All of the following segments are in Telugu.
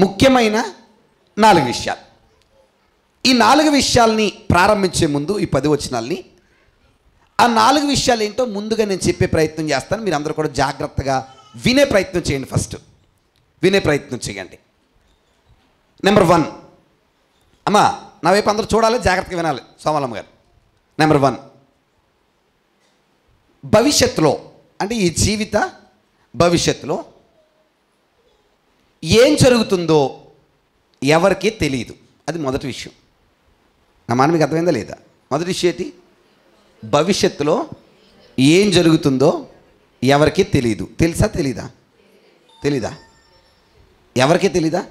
ముఖ్యమైన 4 విషయాలు. ఈ 4 విషయాల్ని ప్రారంభించే ముందు ఈ 10 వచనాల్ని, ఆ 4 విషయాలు ఏంటో ముందుగా నేను చెప్పే ప్రయత్నం చేస్తాను. మీరు అందరూ కూడా జాగ్రత్తగా వినే ప్రయత్నం చేయండి. ఫస్ట్ వినే ప్రయత్నం చేయండి. నెంబర్ 1, అమ్మా నా వైపు అందరూ చూడాలి, జాగ్రత్తగా వినాలి. సోమలమ్మ గారు, నెంబర్ 1, భవిష్యత్తులో అంటే ఈ జీవిత భవిష్యత్తులో ఏం జరుగుతుందో ఎవరికీ తెలియదు. అది మొదటి విషయం. నా మాట మీకు అర్థమైందా లేదా? మొదటి విషయం ఏంటి? భవిష్యత్తులో ఏం జరుగుతుందో ఎవరికీ తెలియదు. తెలుసా తెలీదా? తెలీదా? ఎవరికీ తెలీదా?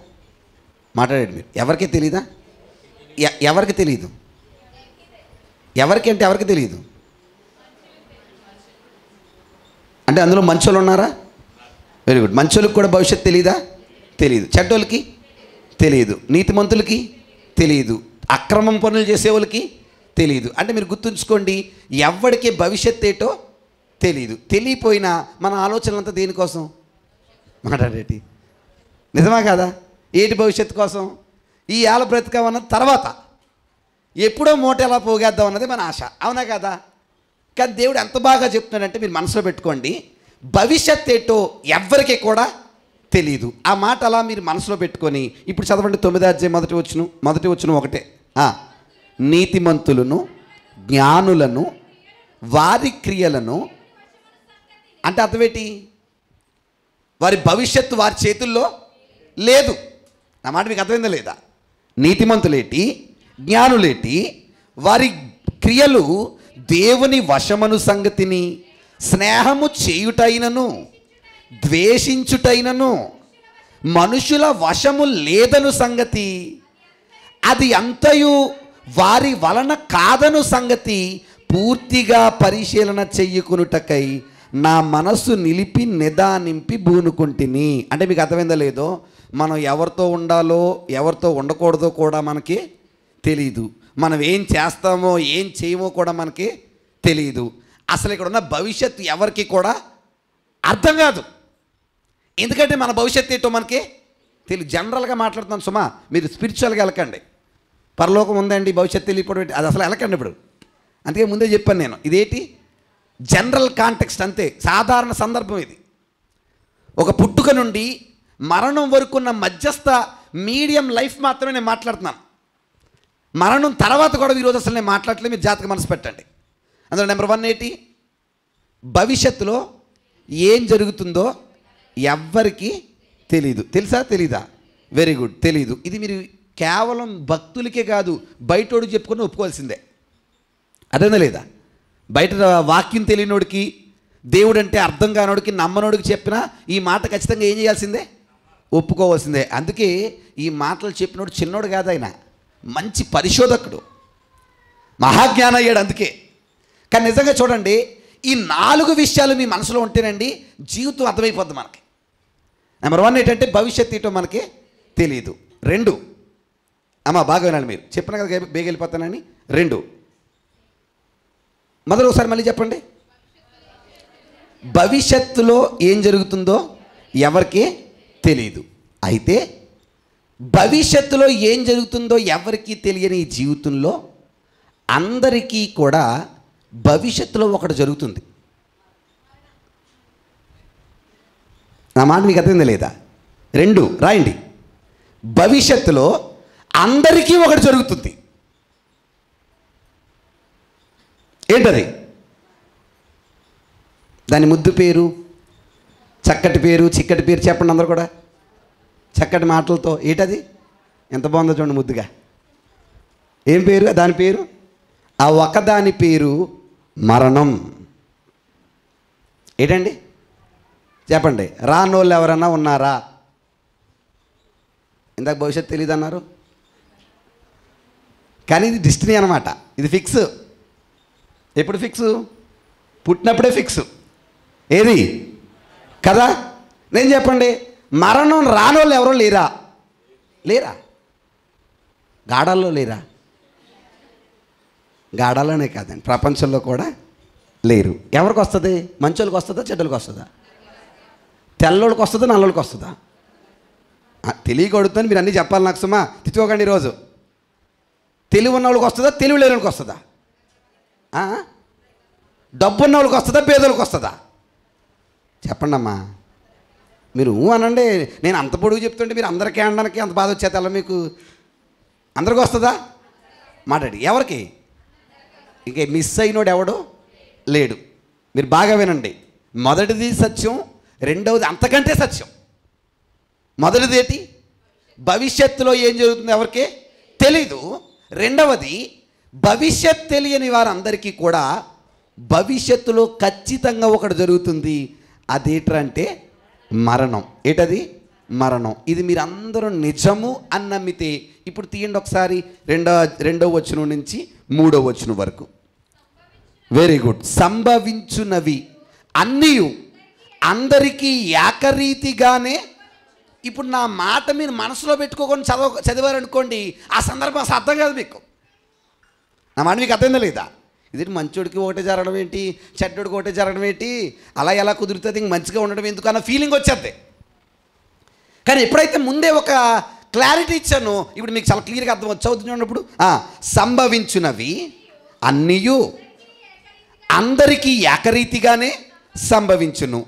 మాట్లాడండి మీరు. ఎవరికీ తెలీదా? ఎవరికి తెలియదు? ఎవరికి అంటే ఎవరికి తెలియదు అంటే అందులో మంచోళ్ళు ఉన్నారా? Very good. మంచోళ్ళకి కూడా భవిష్యత్తు తెలీదా? తెలియదు. చెడ్డోళ్ళకి తెలియదు. నీతిమంతులకి తెలియదు. అక్రమం పనులు చేసేవాళ్ళకి తెలియదు. అంటే మీరు గుర్తుంచుకోండి, ఎవరికి భవిష్యత్తు ఏటో తెలియదు. తెలియపోయినా మన ఆలోచనలంతా దేనికోసం? మాట్లాడేటి నిజమా కాదా? ఏటి భవిష్యత్తు కోసం? ఈ ఏళ్ళ బ్రతకమన్న తర్వాత ఎప్పుడో మూట ఎలా పోగేద్దాం అన్నది మన ఆశ, అవునా కదా? కానీ దేవుడు ఎంత బాగా చెప్తున్నాడంటే మీరు మనసులో పెట్టుకోండి, భవిష్యత్ ఏటో ఎవ్వరికి కూడా తెలియదు. ఆ మాట అలా మీరు మనసులో పెట్టుకొని ఇప్పుడు చదవండి. 9వ అధ్యాయం మొదటి వచనం ఒకటే. నీతిమంతులను జ్ఞానులను వారి క్రియలను అంటే అర్థమేంటి? వారి భవిష్యత్తు వారి చేతుల్లో లేదు. నా మాట మీకు అర్థమైందా లేదా? నీతిమంతులేటి, జ్ఞానులేటి, వారి క్రియలు దేవుని వశమను సంగతిని, స్నేహము చేయుటైనను ద్వేషించుటైనను మనుషుల వశము లేదను సంగతి, అది అంతయు వారి వలన కాదను సంగతి పూర్తిగా పరిశీలన చెయ్యుకునుటకై నా మనస్సు నిలిపి నిదానింపి బూనుకుంటిని. అంటే మీకు అర్థమైందో లేదో, మనం ఎవరితో ఉండాలో ఎవరితో ఉండకూడదో కూడా మనకి తెలియదు. మనం ఏం చేస్తామో ఏం చేయమో కూడా మనకి తెలియదు. అసలు ఇక్కడ ఉన్న భవిష్యత్తు ఎవరికి కూడా అర్థం కాదు. ఎందుకంటే మన భవిష్యత్తు ఏంటో మనకి తెలియదు. జనరల్గా మాట్లాడుతున్నాను సుమా, మీరు స్పిరిచువల్గా వెళ్ళకండి. పరలోకం ఉందండి, భవిష్యత్తు తెలియకపోవడం అది అసలు వెళ్ళకండి ఇప్పుడు. అందుకే ముందే చెప్పాను నేను, ఇదేంటి జనరల్ కాంటెక్స్ట్ అంతే, సాధారణ సందర్భం ఇది. ఒక పుట్టుక నుండి మరణం వరకు ఉన్న మధ్యస్థ మీడియం లైఫ్ మాత్రమే నేను మాట్లాడుతున్నాను. మరణం తర్వాత కూడా ఈరోజు అసలు నేను మాట్లాడలేదు. మీరు జాతక మనసు పెట్టండి. అందులో నెంబర్ 1 ఏంటి? భవిష్యత్తులో ఏం జరుగుతుందో ఎవ్వరికి తెలీదు. తెలుసా తెలీదా? వెరీ గుడ్, తెలీదు. ఇది మీరు కేవలం భక్తులకే కాదు, బయటోడు చెప్పుకొని ఒప్పుకోవాల్సిందే. అర్థందా లేదా? బయట వాక్యం తెలియనోడికి, దేవుడు అంటే అర్థం కానోడికి, నమ్మనోడికి చెప్పినా ఈ మాట ఖచ్చితంగా ఏం చేయాల్సిందే? ఒప్పుకోవాల్సిందే. అందుకే ఈ మాటలు చెప్పినోడు చిన్నోడు కాదు, ఆయన మంచి పరిశోధకుడు, మహాజ్ఞానం అయ్యాడు. అందుకే. కానీ నిజంగా చూడండి, ఈ 4 విషయాలు మీ మనసులో ఉంటేనండి జీవితం అర్థమైపోద్ది మనకి. నెంబర్ 1 ఏంటంటే భవిష్యత్తు ఏంటో మనకి తెలియదు. 2, అమ్మా బాగా వినాలి మీరు, చెప్పిన కదా బేగ వెళ్ళిపోతానని. 2, మొదలు ఒకసారి మళ్ళీ చెప్పండి. భవిష్యత్తులో ఏం జరుగుతుందో ఎవరికి తెలియదు. అయితే భవిష్యత్తులో ఏం జరుగుతుందో ఎవరికి తెలియని ఈ జీవితంలో అందరికీ కూడా భవిష్యత్తులో ఒకటి జరుగుతుంది. నా మాట మీకు అర్థమైందా లేదా? 2 రాయండి. భవిష్యత్తులో అందరికీ ఒకటి జరుగుతుంది. ఏంటది? దాని ముద్దు పేరు, చక్కటి పేరు, చిక్కటి పేరు చెప్పండి అందరూ కూడా చక్కటి మాటలతో. ఏంటది? ఎంత బాగుందో చూడండి ముద్దుగా. ఏం పేరు దాని పేరు? ఆ ఒకదాని పేరు మరణం. ఏంటండి చెప్పండి. రానోళ్ళు ఎవరన్నా ఉన్నారా? ఇందాక భవిష్యత్తు తెలియదు అన్నారు, కానీ ఇది డెస్టినీ అన్నమాట. ఇది ఫిక్స్. ఎప్పుడు ఫిక్స్? పుట్టినప్పుడే ఫిక్స్. ఏది కదా? నేను చెప్పండి, మరణం రానోళ్ళు ఎవరో లేరా? లేరా? గాఢాల్లో లేరా? గాఢాలోనే కాదండి, ప్రపంచంలో కూడా లేరు. ఎవరికి వస్తుంది? మంచోళ్ళకి వస్తుందా, చెడ్డోళ్ళకి వస్తుందా? తెల్లోళ్ళకి వస్తుందా, నల్లోళ్ళకి వస్తుందా? తెలియక అడుగుతాను, మీరు అన్నీ చెప్పాలి నాకు. సుమా తిట్టుకోకండి. ఈరోజు తెలివి ఉన్న వాళ్ళకి వస్తుందా, తెలివి లేని వాళ్ళకి వస్తుందా? డబ్బు ఉన్న వాళ్ళకి వస్తుందా, పేదలకు వస్తుందా? చెప్పండి అమ్మా. మీరు అనండి. నేను అంత పొడుగు చెప్తుంటే మీరు అందరికీ అనడానికి అంత బాధ వచ్చేది అలా మీకు అందరికి వస్తుందా? మాట్లాడి ఎవరికి? ఇంకే మిస్ అయినోడు ఎవడు లేడు. మీరు బాగా వినండి. మొదటిది సత్యం, రెండవది అంతకంటే సత్యం. మొదటిది ఏంటి? భవిష్యత్తులో ఏం జరుగుతుందో ఎవరికి తెలీదు. రెండవది భవిష్యత్ తెలియని వారందరికీ కూడా భవిష్యత్తులో ఖచ్చితంగా ఒకటి జరుగుతుంది. అదేంటంటే మరణం. ఏంటది? మరణం. ఇది మీరు అందరూ నిజము అని నమ్మితే ఇప్పుడు తీయండి ఒకసారి రెండవ వచనం నుంచి 3వ వచనం వరకు. Very good. సంభవించునవి అన్నీ అందరికీ ఏకరీతిగానే. ఇప్పుడు నా మాట మీరు మనసులో పెట్టుకోకుండా చదివారనుకోండి, ఆ సందర్భం అసలు అర్థం కాదు మీకు. నా మాట మీకు అర్థం లేదా? ఇది మంచోడికి ఒకటే జరగడం ఏంటి, చెడ్డోడికి ఒకటే జరగడం ఏంటి, అలా ఎలా కుదురుతుంది, ఇంక మంచిగా ఉండడం ఎందుకు అన్న ఫీలింగ్ వచ్చేది. కానీ ఎప్పుడైతే ముందే ఒక క్లారిటీ ఇచ్చానో ఇప్పుడు మీకు చాలా క్లియర్గా అర్థం వచ్చవుతున్నప్పుడు, సంభవించునవి అన్నీ అందరికీ ఏకరీతిగానే సంభవించును.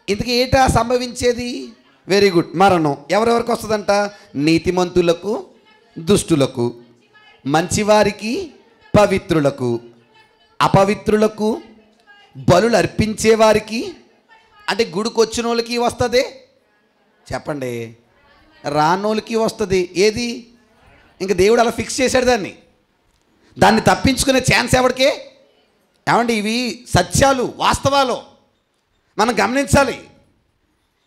ఇంతకీ ఏటా సంభవించేది? Very good. మరణం. ఎవరెవరికి వస్తుందంట? నీతిమంతులకు, దుష్టులకు, మంచివారికి, పవిత్రులకు, అపవిత్రులకు, బలులు అర్పించేవారికి. అంటే గుడికి వచ్చిన వాళ్ళకి వస్తుంది. చెప్పండి. రానోళ్ళకి వస్తుంది. ఏది? ఇంక దేవుడు అలా ఫిక్స్ చేశాడు దాన్ని తప్పించుకునే ఛాన్స్ ఎవరికే? ఏమండి, ఇవి సత్యాలు, వాస్తవాలు మనం గమనించాలి.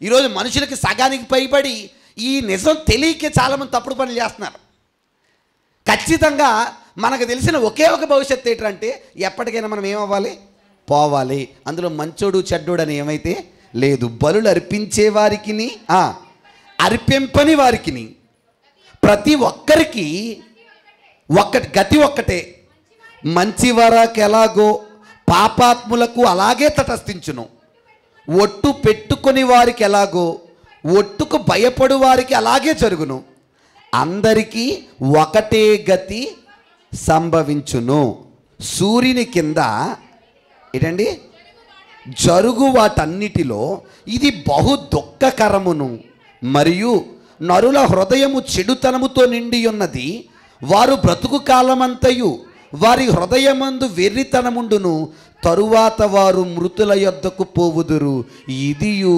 ఈరోజు మనుషులకి సగానికి పైబడి ఈ నిజం తెలియకే చాలామంది తప్పుడు పనులు చేస్తున్నారు. ఖచ్చితంగా మనకు తెలిసిన ఒకే ఒక భవిష్యత్తు ఏంటంటే ఎప్పటికైనా మనం ఏమవ్వాలి? పోవాలి. అందులో మంచోడు చెడ్డోడు అని ఏమైతే లేదు. బలులు అర్పించే వారికి, అర్పింపని వారికి, ప్రతి ఒక్కరికి గతి ఒక్కటే. మంచివారికి ఎలాగో పాపాత్ములకు అలాగే తటస్థించును. ఒట్టు పెట్టుకొని వారికి ఎలాగో ఒట్టుకు భయపడు వారికి అలాగే జరుగును. అందరికీ ఒకటే గతి సంభవించును. సూర్యుని కింద ఏంటండి జరుగు వాటన్నిటిలో ఇది బహు దుఃఖకరమును మరియు నరుల హృదయము చెడుతనముతో నిండి ఉన్నది. వారు బ్రతుకు కాలమంతయు వారి హృదయమందు వెర్రితనముండును. తరువాత వారు మృతుల యొద్దకు పోవుదురు. ఇదియు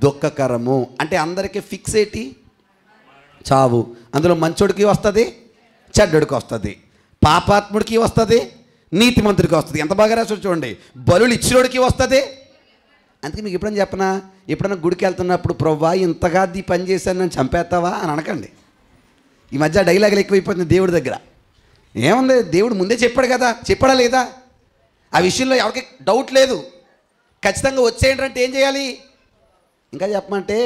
దుఃఖకరము. అంటే అందరికీ ఫిక్స్ ఏంటి? చావు. అందులో మంచోడికి వస్తుంది, చెడ్డోడికి వస్తుంది, పాపాత్ముడికి వస్తుంది, నీతిమంతుడికి వస్తుంది. ఎంత బాగా రాసి చూడండి. బలులు ఇచ్చినోడికి వస్తుంది. అందుకే మీకు ఎప్పుడైనా చెప్పనా, ఎప్పుడైనా గుడికి వెళ్తున్నప్పుడు ప్రవ్వా ఇంతగా ఈ పని చేశాను నన్ను చంపేస్తావా అని అనకండి. ఈ మధ్య డైలాగులు ఎక్కువైపోతుంది దేవుడి దగ్గర. ఏముంది? దేవుడు ముందే చెప్పాడు కదా, చెప్పాడా లేదా? ఆ విషయంలో ఎవరికి డౌట్ లేదు. ఖచ్చితంగా వచ్చేయంటే ఏం చేయాలి? ఇంకా చెప్పమంటే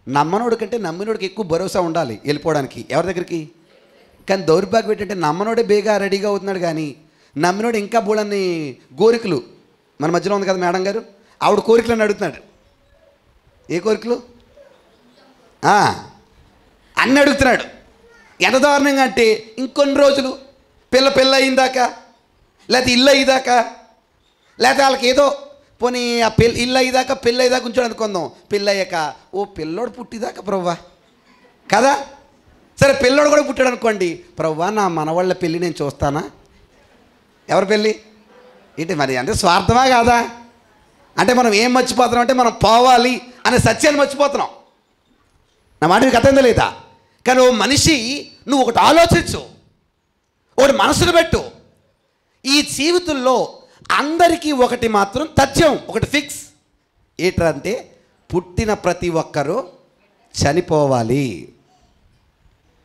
నమ్మనోడి కంటే నమ్మినోడికి ఎక్కువ భరోసా ఉండాలి వెళ్ళిపోవడానికి ఎవరి దగ్గరికి. కానీ దౌర్భాగ్యం ఏంటంటే నమ్మనోడే బేగా రెడీగా అవుతున్నాడు, కానీ నమ్మినోడు ఇంకా బోళ్ళని కోరికలు. మన మధ్యలో ఉంది కదా మేడం గారు, ఆవిడ కోరికలను అడుగుతున్నాడు. ఏ కోరికలు? అన్నీ అడుగుతున్నాడు. ఎంత దారుణంగా అంటే ఇంకొన్ని రోజులు పిల్ల అయిందాకా, లేకపోతే ఇల్లు అయ్యేదాకా, లేకపోతే వాళ్ళకి ఏదో పోనీ ఆ ఇల్లు అయ్యేదాకా పెళ్ళి అయ్యేదాకా ఉంచాడు అనుకుందాం. పెళ్ళి అయ్యాక ఓ పిల్లోడు పుట్టిదాకా ప్రవ్వా కదా, సరే పిల్లోడు కూడా పుట్టాడు అనుకోండి. ప్రవ్వా నా మనవాళ్ళ పెళ్ళి నేను చూస్తానా? ఎవరి పెళ్ళి ఏంటి మరి? అంటే స్వార్థమా కాదా? అంటే మనం ఏం మర్చిపోతున్నాం అంటే మనం పోవాలి అనే సత్యాన్ని మర్చిపోతున్నాం. నా మాట మీకు అర్థం లేదా? కానీ ఓ మనిషి నువ్వు ఒకటి ఆలోచించు, ఒకటి మనసును పెట్టు. ఈ జీవితంలో అందరికీ ఒకటి మాత్రం తథ్యం, ఒకటి ఫిక్స్. ఏంటంటే పుట్టిన ప్రతి ఒక్కరూ చనిపోవాలి.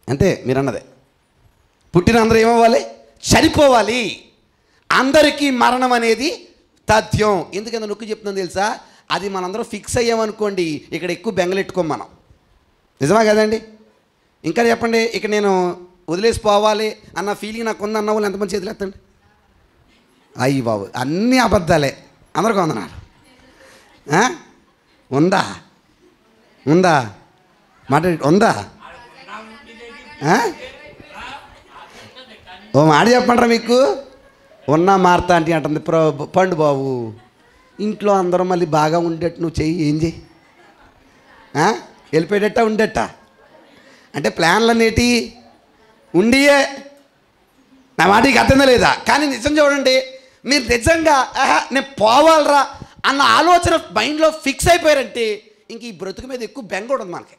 అంతే, మీరు అన్నదే. పుట్టిన అందరూ ఏమవ్వాలి? చనిపోవాలి. అందరికీ మరణం అనేది తథ్యం. ఎందుకంటే నొక్కి చెప్తున్నాను తెలుసా? అది మనందరం ఫిక్స్ అయ్యామనుకోండి, ఇక్కడ ఎక్కువ బెంగలెట్టుకోం మనం. నిజమా కదండి? ఇంకా చెప్పండి, ఇక నేను వదిలేసిపోవాలి అన్న ఫీలింగ్ నాకు ఉందన్న వాళ్ళు ఎంతమంది చేతులు ఎత్తండి. అయ్యి బాబు, అన్నీ అబద్ధాలే. అందరికీ వందనాలు. ఉందా? మాట్లాడి ఉందా? ఓ మాట చెప్పంటారా మీకు? ఉన్నా మారతా అంటే అంటుంది పండు బాబు. ఇంట్లో అందరం మళ్ళీ బాగా ఉండేట్టు నువ్వు చెయ్యి, ఏం చెయ్యి, వెళ్ళిపోయేటట్ట ఉండేట అంటే ప్లాన్లు అనేటి ఉండియే. నా మాటకి అర్థం లేదా? కానీ నిజం చూడండి, మీరు నిజంగా నేను పోవాలరా అన్న ఆలోచన మైండ్లో ఫిక్స్ అయిపోయారంటే ఇంక ఈ బ్రతుకు మీద ఎక్కువ బెంగ ఉండదు మనకి.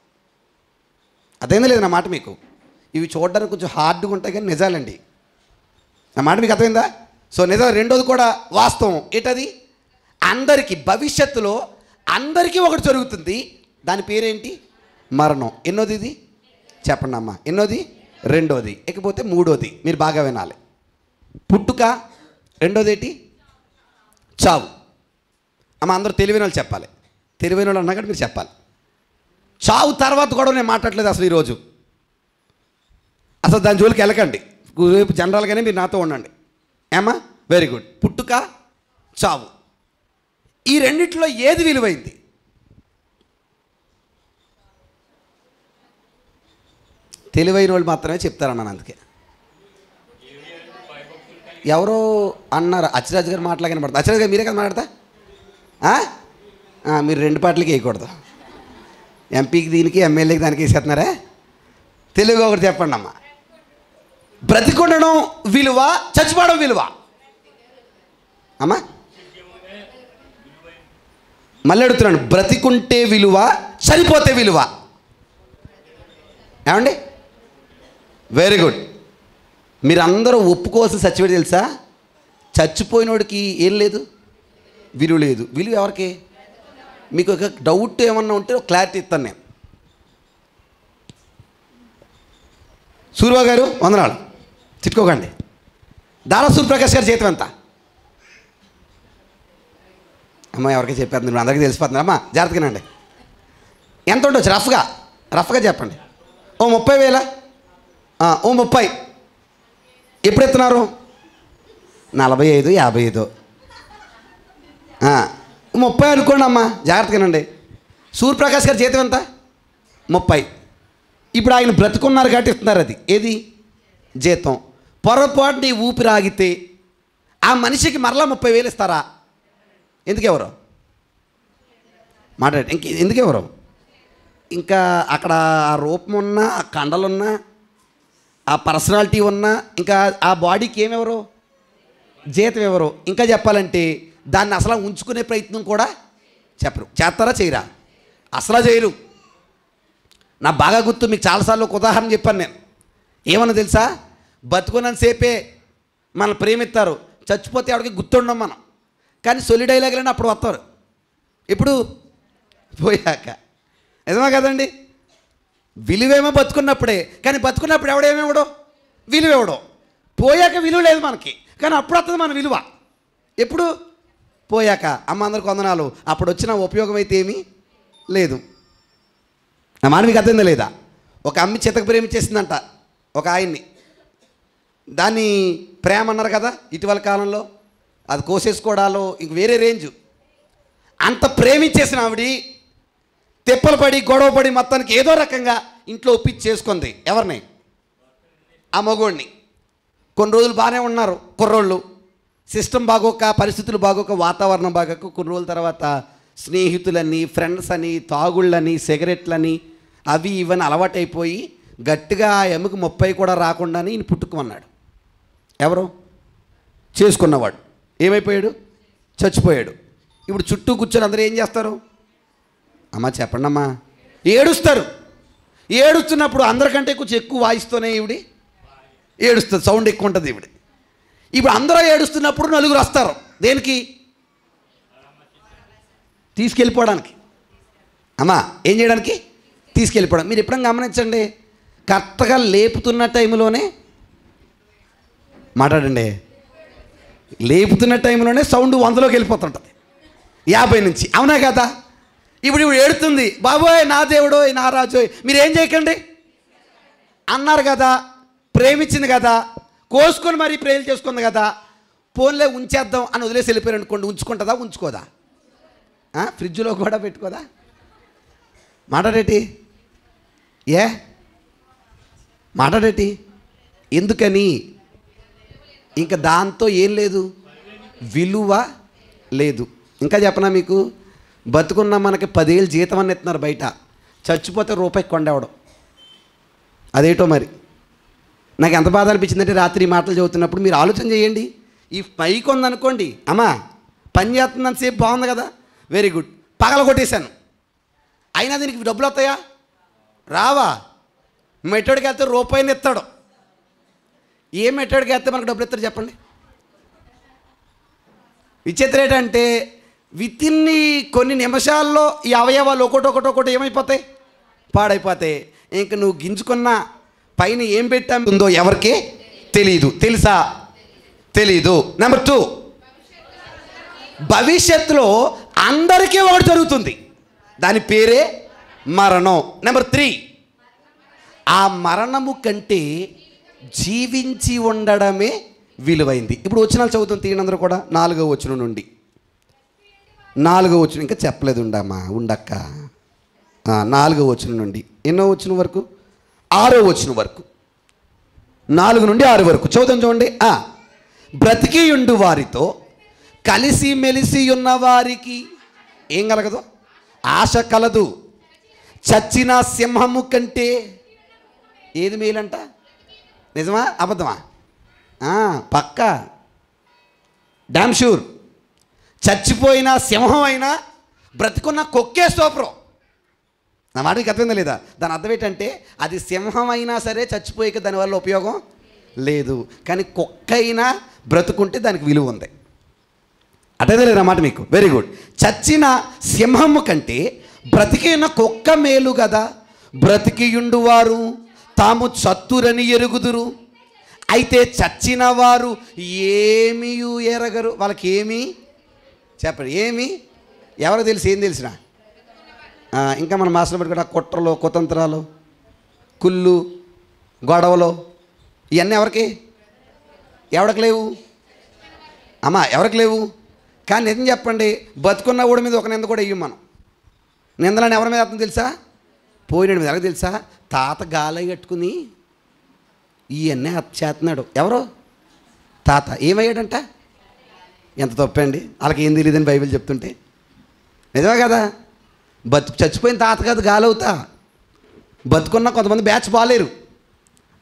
అదేందో లేదు నా మాట మీకు. ఇవి చూడడానికి కొంచెం హార్డ్గా ఉంటాయి కానీ నిజాలండి. నా మాట మీకు అర్థమైందా? సో నిజం. రెండోది కూడా వాస్తవం. ఏంటది? అందరికీ భవిష్యత్తులో అందరికీ ఒకటి జరుగుతుంది. దాని పేరేంటి? మరణం. ఎన్నోది ఇది చెప్పండి అమ్మా? ఎన్నోది? రెండోది. ఇకపోతే మూడోది మీరు బాగా వినాలి. పుట్టుక. రెండోది ఏంటి? చావు. అమ్మ అందరూ తెలివైన వాళ్ళు చెప్పాలి. తెలివైన వాళ్ళు అన్నా కూడా మీరు చెప్పాలి. చావు తర్వాత కూడా నేను మాట్లాడలేదు అసలు ఈరోజు. అసలు దాని జోలికి వెళ్ళకండి. రేపు జనరల్గానే మీరు నాతో ఉండండి. ఏమా? Very good. పుట్టుక, చావు, ఈ రెండిట్లో ఏది విలువైంది? తెలివైన వాళ్ళు మాత్రమే చెప్తారన్నాను. అందుకే ఎవరో అన్నారు, అచ్చిరాజు గారు మాట్లాడగానే పడతా. అచ్చిరాజు గారు మీరే కదా మాట్లాడతా? మీరు రెండు పాటలకి వేయకూడదు. ఎంపీకి దీనికి, ఎమ్మెల్యేకి దానికి వేసేస్తున్నారా? తెలుగు ఒకటి చెప్పండి అమ్మ. బ్రతికుండడం విలువ, చచ్చిపోవడం విలువ. అమ్మా మళ్ళీ అడుగుతున్నాను, బ్రతికుంటే విలువ, చనిపోతే విలువ. ఏమండి? Very good. మీరందరూ ఒప్పుకోవాల్సిన సచ్చిపోయి తెలుసా? చచ్చిపోయినోడికి ఏం లేదు, విలువ లేదు. విలువ ఎవరికి? మీకు ఒక డౌట్ ఏమన్నా ఉంటే క్లారిటీ ఇస్తాను నేను. సూర్యబాబు గారు వందనాలు, చిట్టుకోకండి. దారా సూర్యప్రకాష్ గారి జీతం ఎంత? అమ్మ ఎవరికి చెప్పేది, అందరికీ తెలిసిపోతుంది. అమ్మా జాగ్రత్తగానండి. ఎంత ఉండొచ్చు రఫ్గా చెప్పండి. ఓ 30,000, ఓ 30. ఎప్పుడు ఎత్తున్నారు? 45, 55, 30 అనుకోండి అమ్మా, జాగ్రత్తగానండి. సూర్యప్రకాష్ గారి జీతం ఎంత? 30. ఇప్పుడు ఆయన బ్రతుకున్నారు కాబట్టి ఇస్తున్నారు. అది ఏది? జీతం. పొరపాటు నీ ఊపిరి ఆగితే ఆ మనిషికి మరలా 30,000 ఇస్తారా? ఎందుకెవరు మాట్లాడి ఎందుకెవరు? ఇంకా అక్కడ ఆ రూపం ఉన్నా, ఆ కండలున్నా, ఆ పర్సనాలిటీ ఉన్నా, ఇంకా ఆ బాడీకి ఏమెవరు? జీతం ఎవరు? ఇంకా చెప్పాలంటే దాన్ని అసలు ఉంచుకునే ప్రయత్నం కూడా చెప్పరు. చేస్తారా? చేయరా? అసలు చేయరు. నా బాగా గుర్తు, మీకు చాలాసార్లు ఒక ఉదాహరణ చెప్పాను నేను. ఏమన్నా తెలుసా? బతుకున్నంతసేపే మన ప్రేమిస్తారు, చచ్చిపోతే ఎవరికి గుర్తుండం మనం. కానీ సొలి డైలాగులని అప్పుడు వస్తారు. ఇప్పుడు పోయాక. నిజమా కదండి? విలువేమో బతుకున్నప్పుడే, కానీ బతుకున్నప్పుడు ఎవడేమేవడో విలువేవడో. పోయాక విలువ లేదు మనకి, కానీ అప్పుడు వస్తుంది మన విలువ. ఎప్పుడు? పోయాక. అమ్మ అందరికి వందనాలు. అప్పుడు వచ్చిన ఉపయోగం అయితే ఏమీ లేదు. నా మాట మీకు అర్థందా లేదా? ఒక అమ్మి చితకు ప్రేమించేసిందంట ఒక ఆయన్ని. దాన్ని ప్రేమ అన్నారు కదా ఇటీవల కాలంలో. అది కోసేసుకోవడాలో ఇంక వేరే రేంజు. అంత ప్రేమించేసిన ఆవిడ తిప్పలు పడి, గొడవ పడి, మొత్తానికి ఏదో రకంగా ఇంట్లో ఒప్పించి చేసుకుంది. ఎవరిని? ఆ మగోడిని. కొన్ని రోజులు బాగానే ఉన్నారు కుర్రోళ్ళు. సిస్టమ్ బాగోక, పరిస్థితులు బాగోక, వాతావరణం బాగోక కొన్ని రోజుల తర్వాత స్నేహితులని, ఫ్రెండ్స్ అని, తాగుళ్ళని, సిగరెట్లని, అవి ఇవన్నీ అలవాటైపోయి గట్టిగా ఆ ఎముక 30 కూడా రాకుండానే ఈయన పుట్టుకున్నాడు. ఎవరు? చేసుకున్నవాడు ఏమైపోయాడు? చచ్చిపోయాడు. ఇప్పుడు చుట్టూ కూర్చొని అందరూ ఏం చేస్తారు? అమ్మ చెప్పండి అమ్మా. ఏడుస్తారు. ఏడుస్తున్నప్పుడు అందరికంటే కొంచెం ఎక్కువ వాయిస్తూనే ఈవిడి ఏడుస్తుంది. సౌండ్ ఎక్కువ ఉంటుంది ఈవిడి. ఇప్పుడు అందరూ ఏడుస్తున్నప్పుడు నలుగురు వస్తారు. దేనికి? తీసుకెళ్ళిపోవడానికి. అమ్మా ఏం చేయడానికి? తీసుకెళ్ళిపోవడం. మీరు ఎప్పుడైనా గమనించండి, కరెక్ట్గా లేపుతున్న టైంలోనే మాట్లాడండి. లేపుతున్న టైంలోనే సౌండ్ 100లోకి వెళ్ళిపోతుంటుంది, 50 నుంచి. అవునా కదా? ఇప్పుడు ఏడుతుంది, బాబోయ్ నా దేవుడోయ్ నా రాజోయ్ మీరేం చేయకండి అన్నారు కదా, ప్రేమించింది కదా, కోసుకొని మరీ ప్రేమ చేసుకుంది కదా, ఫోన్లే ఉంచేద్దాం అని వదిలేసి వెళ్ళిపోయారు అనుకోండి. ఉంచుకుంటుందా? ఉంచుకోదా? ఫ్రిడ్జ్లో కూడా పెట్టుకోదా? మాట్లాడేటి ఏ మాట్లాడేటి ఎందుకని? ఇంకా దాంతో ఏం లేదు, విలువ లేదు. ఇంకా చెప్పనా మీకు, బతుకున్న మనకి 10 ఏళ్ళు జీతం అని ఎత్తున్నారు బయట, చచ్చిపోతే రూపాయి కొండవడం. అదేటో మరి. నాకు ఎంత బాధ అనిపించిందంటే రాత్రి ఈ మాటలు చదువుతున్నప్పుడు మీరు ఆలోచన చేయండి. ఈ మైక్ ఉందనుకోండి, అమ్మా పని చేస్తుందని బాగుంది కదా, వెరీ గుడ్, పగల కొట్టేశాను, అయినా దీనికి డబ్బులు వస్తాయా? రావా? మెట్టడికి వెళ్తే రూపాయిని ఇస్తాడు. ఏ మెట్టడికి వెళ్తే మనకు డబ్బులు ఇస్తారు చెప్పండి? విచిత్రం ఏంటంటే వితిన్ కొన్ని నిమిషాల్లో ఈ అవయవాలు ఒకటొకటి ఏమైపోతాయి, పాడైపోతాయి. ఇంక నువ్వు గింజుకున్న పైన ఏం పెట్టాముందో ఎవరికి తెలీదు. తెలుసా? తెలీదు. నెంబర్ 2, భవిష్యత్తులో అందరికీ ఒకటి జరుగుతుంది, దాని పేరే మరణం. నెంబర్ 3, ఆ మరణము కంటే జీవించి ఉండడమే విలువైంది. ఇప్పుడు వచనాలు చదువుతుంది తీయనందరూ కూడా. 4వ వచనం నుండి 4వ వచనం, ఇంకా చెప్పలేదు ఉండక్క. 4వ వచనం నుండి ఎన్నో వచనం వరకు? 6వ వచనం వరకు, 4 నుండి 6 వరకు చదువుతాం చూడండి. బ్రతికి ఉండు వారితో కలిసి మెలిసి ఉన్న వారికి ఏం కలగదు? ఆశ కలదు. చచ్చిన సింహము కంటే ఏది మేలంట? నిజమా అబద్ధమా? పక్కా, డామ్ షూర్. చచ్చిపోయిన సింహం అయినా బ్రతికున్న కొక్కే సూపరం. నా మాట మీకు అర్థమైందా లేదా? దాని అర్థం ఏంటంటే అది సింహం అయినా సరే చచ్చిపోయాక దానివల్ల ఉపయోగం లేదు, కానీ కుక్క అయినా బ్రతుకుంటే దానికి విలువ ఉంది. అర్థమైందా లేదా మాట మీకు? Very good. చచ్చిన సింహము కంటే బ్రతికిన కుక్క మేలు కదా. బ్రతికియుండు వారు తాము చత్తురని ఎరుగుదురు, అయితే చచ్చిన వారు ఏమీ ఎరగరు. వాళ్ళకి ఏమీ చెప్పండి, ఏమి ఎవరో తెలుసు? ఏం తెలిసినా ఇంకా మన మాస్టర్ పెట్టుకుంటే కుట్రలు, కుతంత్రాలు, కుళ్ళు, గొడవలు ఇవన్నీ ఎవరికి లేవు అమ్మా, ఎవరికి లేవు. కానీ నిజం చెప్పండి, బతుకున్న ఊడి మీద ఒక నింద కూడా వెయ్యం మనం. నిందలని ఎవరి మీద అర్థం తెలుసా? పోయినాడు మీద. ఎవరికి తెలుసా? తాత గాలి కట్టుకుని ఇవన్నీ చేస్తున్నాడు. ఎవరు? తాత. ఏమయ్యాడంట? ఎంత తప్పండి, వాళ్ళకి ఏం తెలియదని బైబిల్ చెప్తుంటే. నిజమే కదా? చచ్చిపోయిన తాత కాదు గాలి అవుతా. బతుకున్న కొంతమంది బ్యాచ్ బాలేరు,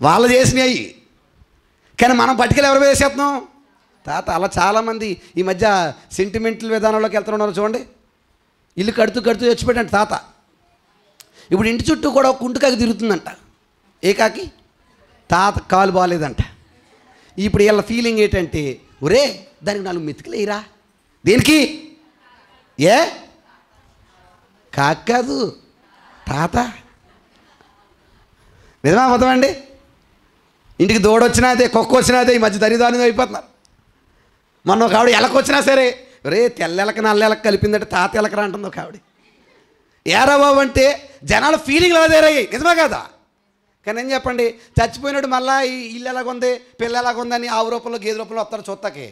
వాళ్ళు చేసినాయి. కానీ మనం పట్టుకెళ్ళి ఎవరి మీద వేసేస్తున్నాం? తాత. అలా చాలామంది ఈ మధ్య సెంటిమెంటల్ విధానంలోకి వెళ్తున్నారు చూడండి. ఇల్లు కడుతూ చచ్చిపోయాడంట తాత. ఇప్పుడు ఇంటి చుట్టూ కూడా ఒక కుంటుకాకి తిరుగుతుందంట. ఏ కాకి? తాత కాలు బాగాలేదంట. ఇప్పుడు వీళ్ళ ఫీలింగ్ ఏంటంటే, ఒరే దానికి 4 మెతుకులు వేయరా. దేనికి? ఏ కాదు, తాత. నిజమా అబద్ధమండి? ఇంటికి దూడొచ్చినా అదే, కుక్క వచ్చినా అదే. ఈ మధ్య దరిదారుణంగా అయిపోతున్నారు. మొన్న ఒక ఆవిడ ఎలకొచ్చినా సరే, రే తెల్లెలక నల్లెలక కలిపిందంటే తాత ఎలకరా అంటుంది ఒక ఆవిడ. ఏరా బాబు అంటే జనాల ఫీలింగ్లు అదేరయ్యాయి. నిజమా కదా? కానీ ఏం చెప్పండి, చచ్చిపోయినాడు మళ్ళీ ఈ ఇల్లు ఎలాగుంది, పిల్ల ఎలాగుందని ఆవు రూపంలో గేదె రూపంలో వస్తాడు చూస్తాకి.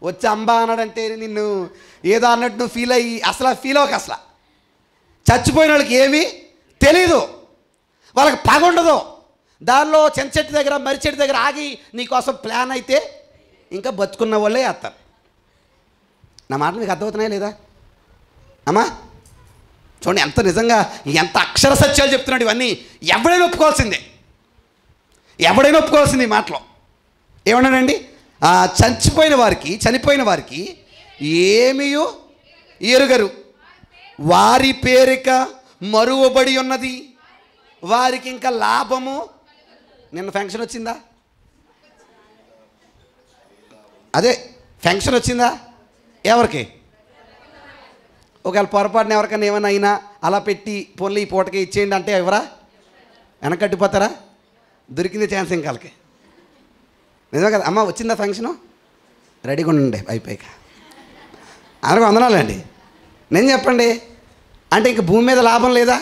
వచ్చి అంబా అన్నాడంటే నిన్ను ఏదో అన్నట్టు నువ్వు ఫీల్ అయ్యి అసలు ఫీల్ అవ్వక. అసలు చచ్చిపోయిన వాళ్ళకి ఏమీ తెలీదు, వాళ్ళకి పగ ఉండదు. దానిలో చెంచెట్టు దగ్గర మరిచెట్టు దగ్గర ఆగి నీకోసం ప్లాన్ అయితే ఇంకా బతుకున్న వాళ్ళే వేస్తారు. నా మాట మీకు అర్థమవుతున్నాయా లేదా అమ్మా? చూడండి ఎంత నిజంగా, ఎంత అక్షర సత్యాలు చెప్తున్నాడు. ఇవన్నీ ఎవడైనా ఒప్పుకోవాల్సిందే, ఎవడైనా ఒప్పుకోవాల్సింది. ఈ మాటలో ఏమన్నాడండి? చనిపోయిన వారికి ఏమీ ఎరుగరు, వారి పేరిక మరువబడి ఉన్నది, వారికి ఇంకా లాభము. నిన్న ఫంక్షన్ వచ్చిందా? అదే ఫంక్షన్ వచ్చిందా? ఎవరికి? ఒకవేళ పొరపాటున ఎవరికైనా ఏమైనా అయినా అలా పెట్టి పొన్లు ఈ పూటకి ఇచ్చేయండి అంటే ఎవరా? వెనకట్టిపోతారా? దొరికింది ఛాన్స్ ఇంకా వాళ్ళకి. నిజమే కదా? అమ్మ వచ్చిందా ఫంక్షను? రెడీగా ఉండండి అయిపోయాక. అందరికీ వందనాలండి. నేను చెప్పండి అంటే ఇంక భూమి మీద లాభం లేదా?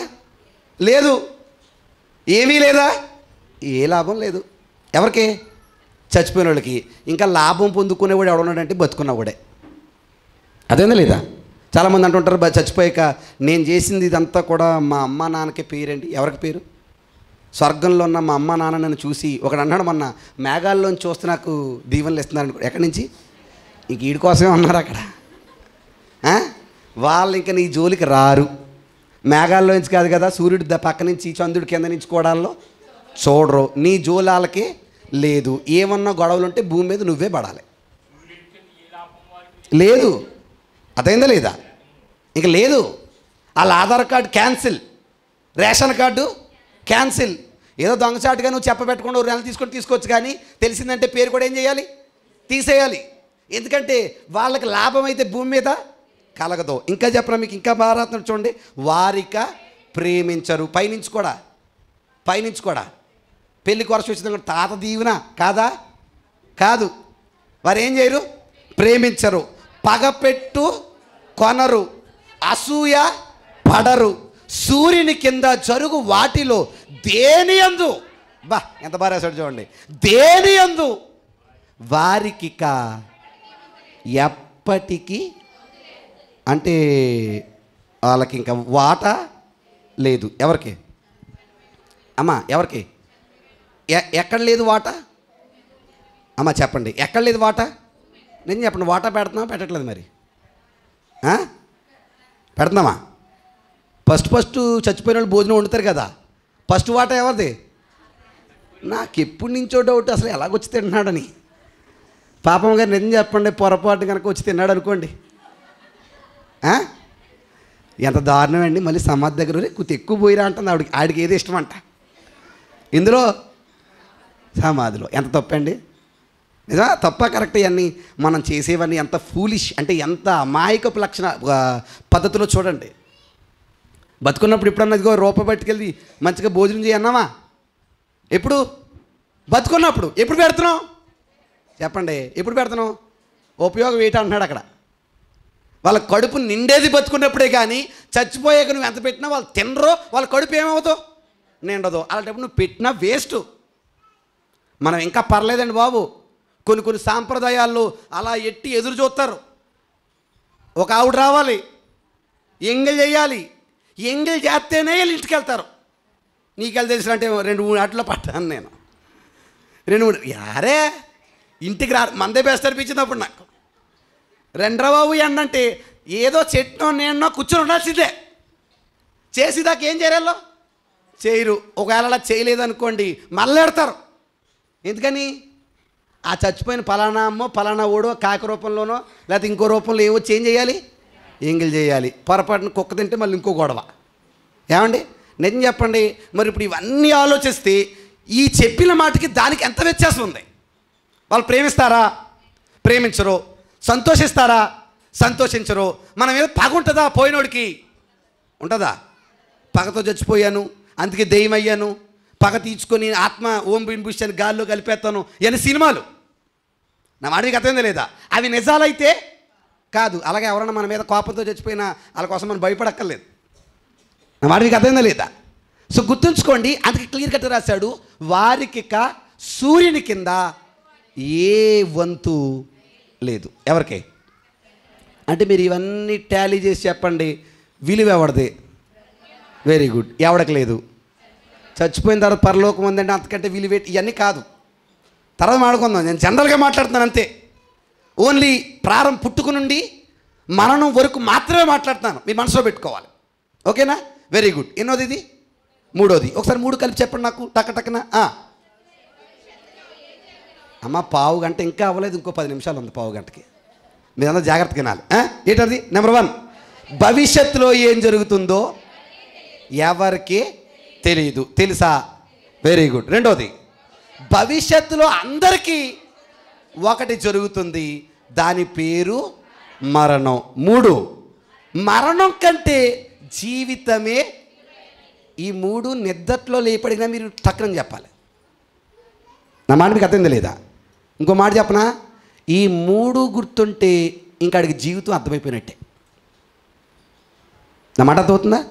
లేదు. ఏమీ లేదా? ఏ లాభం లేదు. ఎవరికి? చచ్చిపోయిన వాళ్ళకి. ఇంకా లాభం పొందుకునేవాడు ఎవడున్నాడంటే బతుకున్నవాడే. అదేందా లేదా? చాలామంది అంటుంటారు చచ్చిపోయాక, నేను చేసింది ఇదంతా కూడా మా అమ్మ నాన్నకే పేరండి. ఎవరికి పేరు? స్వర్గంలో ఉన్న మా అమ్మ నాన్న నన్ను చూసి, ఒకడు అన్నాడు మొన్న, మేఘాల్లోంచి చూస్తే నాకు దీవెనలు ఇస్తున్నారు. ఎక్కడి నుంచి? ఇంక వీడి కోసమే ఉన్నారు అక్కడ. వాళ్ళు ఇంకా నీ జోలికి రారు. మేఘాల్లోంచి కాదు కదా, సూర్యుడు పక్క నుంచి చంద్రుడి కింద నుంచి కూడాల్లో చూడరు. నీ జోలాలకే లేదు. ఏమన్నా గొడవలు ఉంటే భూమి మీద నువ్వే పడాలి. లేదు, అదైందా లేదా? ఇంక లేదు. వాళ్ళ Aadhaar card cancel, ration card cancel. ఏదో దొంగచాటుగా నువ్వు చెప్పబెట్టకుండా 2 నెలలు తీసుకోవచ్చు, కానీ తెలిసిందంటే పేరు కూడా ఏం చేయాలి? తీసేయాలి. ఎందుకంటే వాళ్ళకి లాభం అయితే భూమి మీద కలగదు. ఇంకా చెప్పరా మీకు, ఇంకా బాగా చూడండి. వారిక ప్రేమించరు. పైనుంచి కూడా పెళ్లి కొరసు వచ్చిన తాత దీవున కాదా? కాదు. వారు ఏం చేయరు? ప్రేమించరు. పగపెట్టు కొనరు, అసూయ పడరు, సూర్యుని కింద జరుగు వాటిలో దేనియందు, ఎంత బాగా రాశాడు చూడండి, దేనియందు వారికిక ఎప్పటికీ, అంటే వాళ్ళకి ఇంకా వాటా లేదు. ఎవరికి అమ్మా? ఎవరికి? ఎక్కడ లేదు వాటా? అమ్మ చెప్పండి, ఎక్కడ లేదు వాటా? నేను చెప్పండి. వాటా పెడుతున్నావా పెట్టట్లేదు? మరి పెడుతున్నామా? ఫస్ట్ చచ్చిపోయిన వాళ్ళు భోజనం వండుతారు కదా, ఫస్ట్ వాటా ఎవరిది? నాకు ఎప్పటి నుంచో డౌట్, అసలు ఎలాగొచ్చి తింటున్నాడని. పాపం గారు నిజం చెప్పండి, పొరపాటు కనుక వచ్చి తిన్నాడు అనుకోండి, ఎంత దారుణం అండి. మళ్ళీ సమాధి దగ్గర కొద్ది ఎక్కువ పోయిరా అంటుంది ఆడికి ఏది ఇష్టం అంట. ఇందులో సమాధిలో ఎంత తప్పండి? నిజమా? తప్ప కరెక్ట్? ఇవన్నీ మనం చేసేవన్నీ ఎంత ఫూలిష్ అంటే, ఎంత అమాయకపు లక్షణ పద్ధతిలో చూడండి. బతుకున్నప్పుడు ఎప్పుడన్నా ఇదిగో రూపాయి పట్టుకెళ్ళి మంచిగా భోజనం చేయన్నావా? ఎప్పుడు? బతుకున్నప్పుడు. ఎప్పుడు పెడుతున్నావు చెప్పండి? ఎప్పుడు పెడుతున్నావు? ఉపయోగం ఏంటి అంటున్నాడు అక్కడ. వాళ్ళ కడుపు నిండేది బతుకున్నప్పుడే, కానీ చచ్చిపోయాక నువ్వు ఎంత పెట్టినా వాళ్ళు తినరో, వాళ్ళ కడుపు ఏమవుతావు? నిండదు. అలాంటప్పుడు నువ్వు పెట్టినా వేస్ట్. మనం ఇంకా పర్లేదండి బాబు, కొన్ని సాంప్రదాయాల్లో అలా ఎట్టి ఎదురు చూస్తారు. ఒక ఆవిడ రావాలి, ఎంగిల్ చేయాలి, ఎంగిల్ చేస్తేనే వీళ్ళు ఇంటికి వెళ్తారు. నీకెళ్ళి తెలిసినట్టే 2-3 ఆటలో పట్టాను నేను. 2-3 యారే ఇంటికి రా, మందే బెస్ట్ అనిపించింది అప్పుడు నాకు. రెండ్రా బాబు ఎండంటే ఏదో చెట్టునో నేనో కూర్చొని ఉండాల్సిందే. చేసేదాకా ఏం చేయాలో చేయరు. ఒకవేళ అలా చేయలేదనుకోండి మళ్ళీ ఎడతారు. ఎందుకని? ఆ చచ్చిపోయిన పలానా అమ్మో పలానా ఓడో కాకి రూపంలోనో లేకపోతే ఇంకో రూపంలో ఏవో చేంజ్ చేయాలి, ఎంగిల్ చేయాలి. పొరపాటున కుక్క తింటే మళ్ళీ ఇంకో గొడవ. ఏమండి నిజం చెప్పండి. మరి ఇప్పుడు ఇవన్నీ ఆలోచిస్తే ఈ చెప్పిన మాటకి దానికి ఎంత వ్యత్యాసం ఉంది? వాళ్ళు ప్రేమిస్తారా? ప్రేమించరు. సంతోషిస్తారా? సంతోషించరు. మన మీద పగ ఉంటుందా? పోయినోడికి ఉంటుందా? పగతో చచ్చిపోయాను అందుకే దెయ్యం అయ్యాను, పగ తీర్చుకొని ఆత్మ ఓం బింబుష్యాన్ని గాల్లో కలిపేస్తాను అని సినిమాలు. నా మాటకి అర్థమైందా లేదా? అవి నిజాలైతే కాదు. అలాగే ఎవరన్నా మన మీద కోపంతో చచ్చిపోయినా వాళ్ళ కోసం మనం భయపడక్కర్లేదు. నా మాటకి అర్థమైందా లేదా? సో గుర్తుంచుకోండి. అందుకే క్లియర్ కట్ రాశాడు, వారికి సూర్యుని కింద ఏ వంతు లేదు. ఎవరికి అంటే మీరు ఇవన్నీ టాలీ చేసి చెప్పండి, విలువ ఎవరిది? Very good. ఎవడికి లేదు. చచ్చిపోయిన తర్వాత పరలోకం ఉందంటే అంతకంటే విలువేటి ఇవన్నీ కాదు. తర్వాత మాట్లాడుకుందాం. నేను జనరల్గా మాట్లాడుతున్నాను అంతే. ఓన్లీ పుట్టుక నుండి మరణం వరకు మాత్రమే మాట్లాడుతున్నాను. మీ మనసులో పెట్టుకోవాలి. ఓకేనా? Very good. ఎన్నోది ఇది? 3వది. ఒకసారి 3 కలిపి చెప్పండి నాకు టక్కన. అమ్మ పావు గంట ఇంకా అవ్వలేదు, ఇంకో 10 నిమిషాలు ఉంది పావు గంటకి. మీరందరూ జాగ్రత్తగా వినాలి. ఏంటది? నెంబర్ 1, భవిష్యత్తులో ఏం జరుగుతుందో ఎవరికి తెలియదు. తెలుసా? Very good. 2వది, భవిష్యత్తులో అందరికీ ఒకటి జరుగుతుంది, దాని పేరు మరణం. 3, మరణం కంటే జీవితమే. ఈ 3 నిద్దట్లో లేపడినా మీరు టక్కున చెప్పాలి. నా మాట మీకు అర్థమైందా లేదా? ఇంకో మాట చెప్పనా? ఈ 3 గుర్తుంటే ఇంకా అడిగి జీవితం అర్థమైపోయినట్టే. నా మాట అర్థమవుతుందా?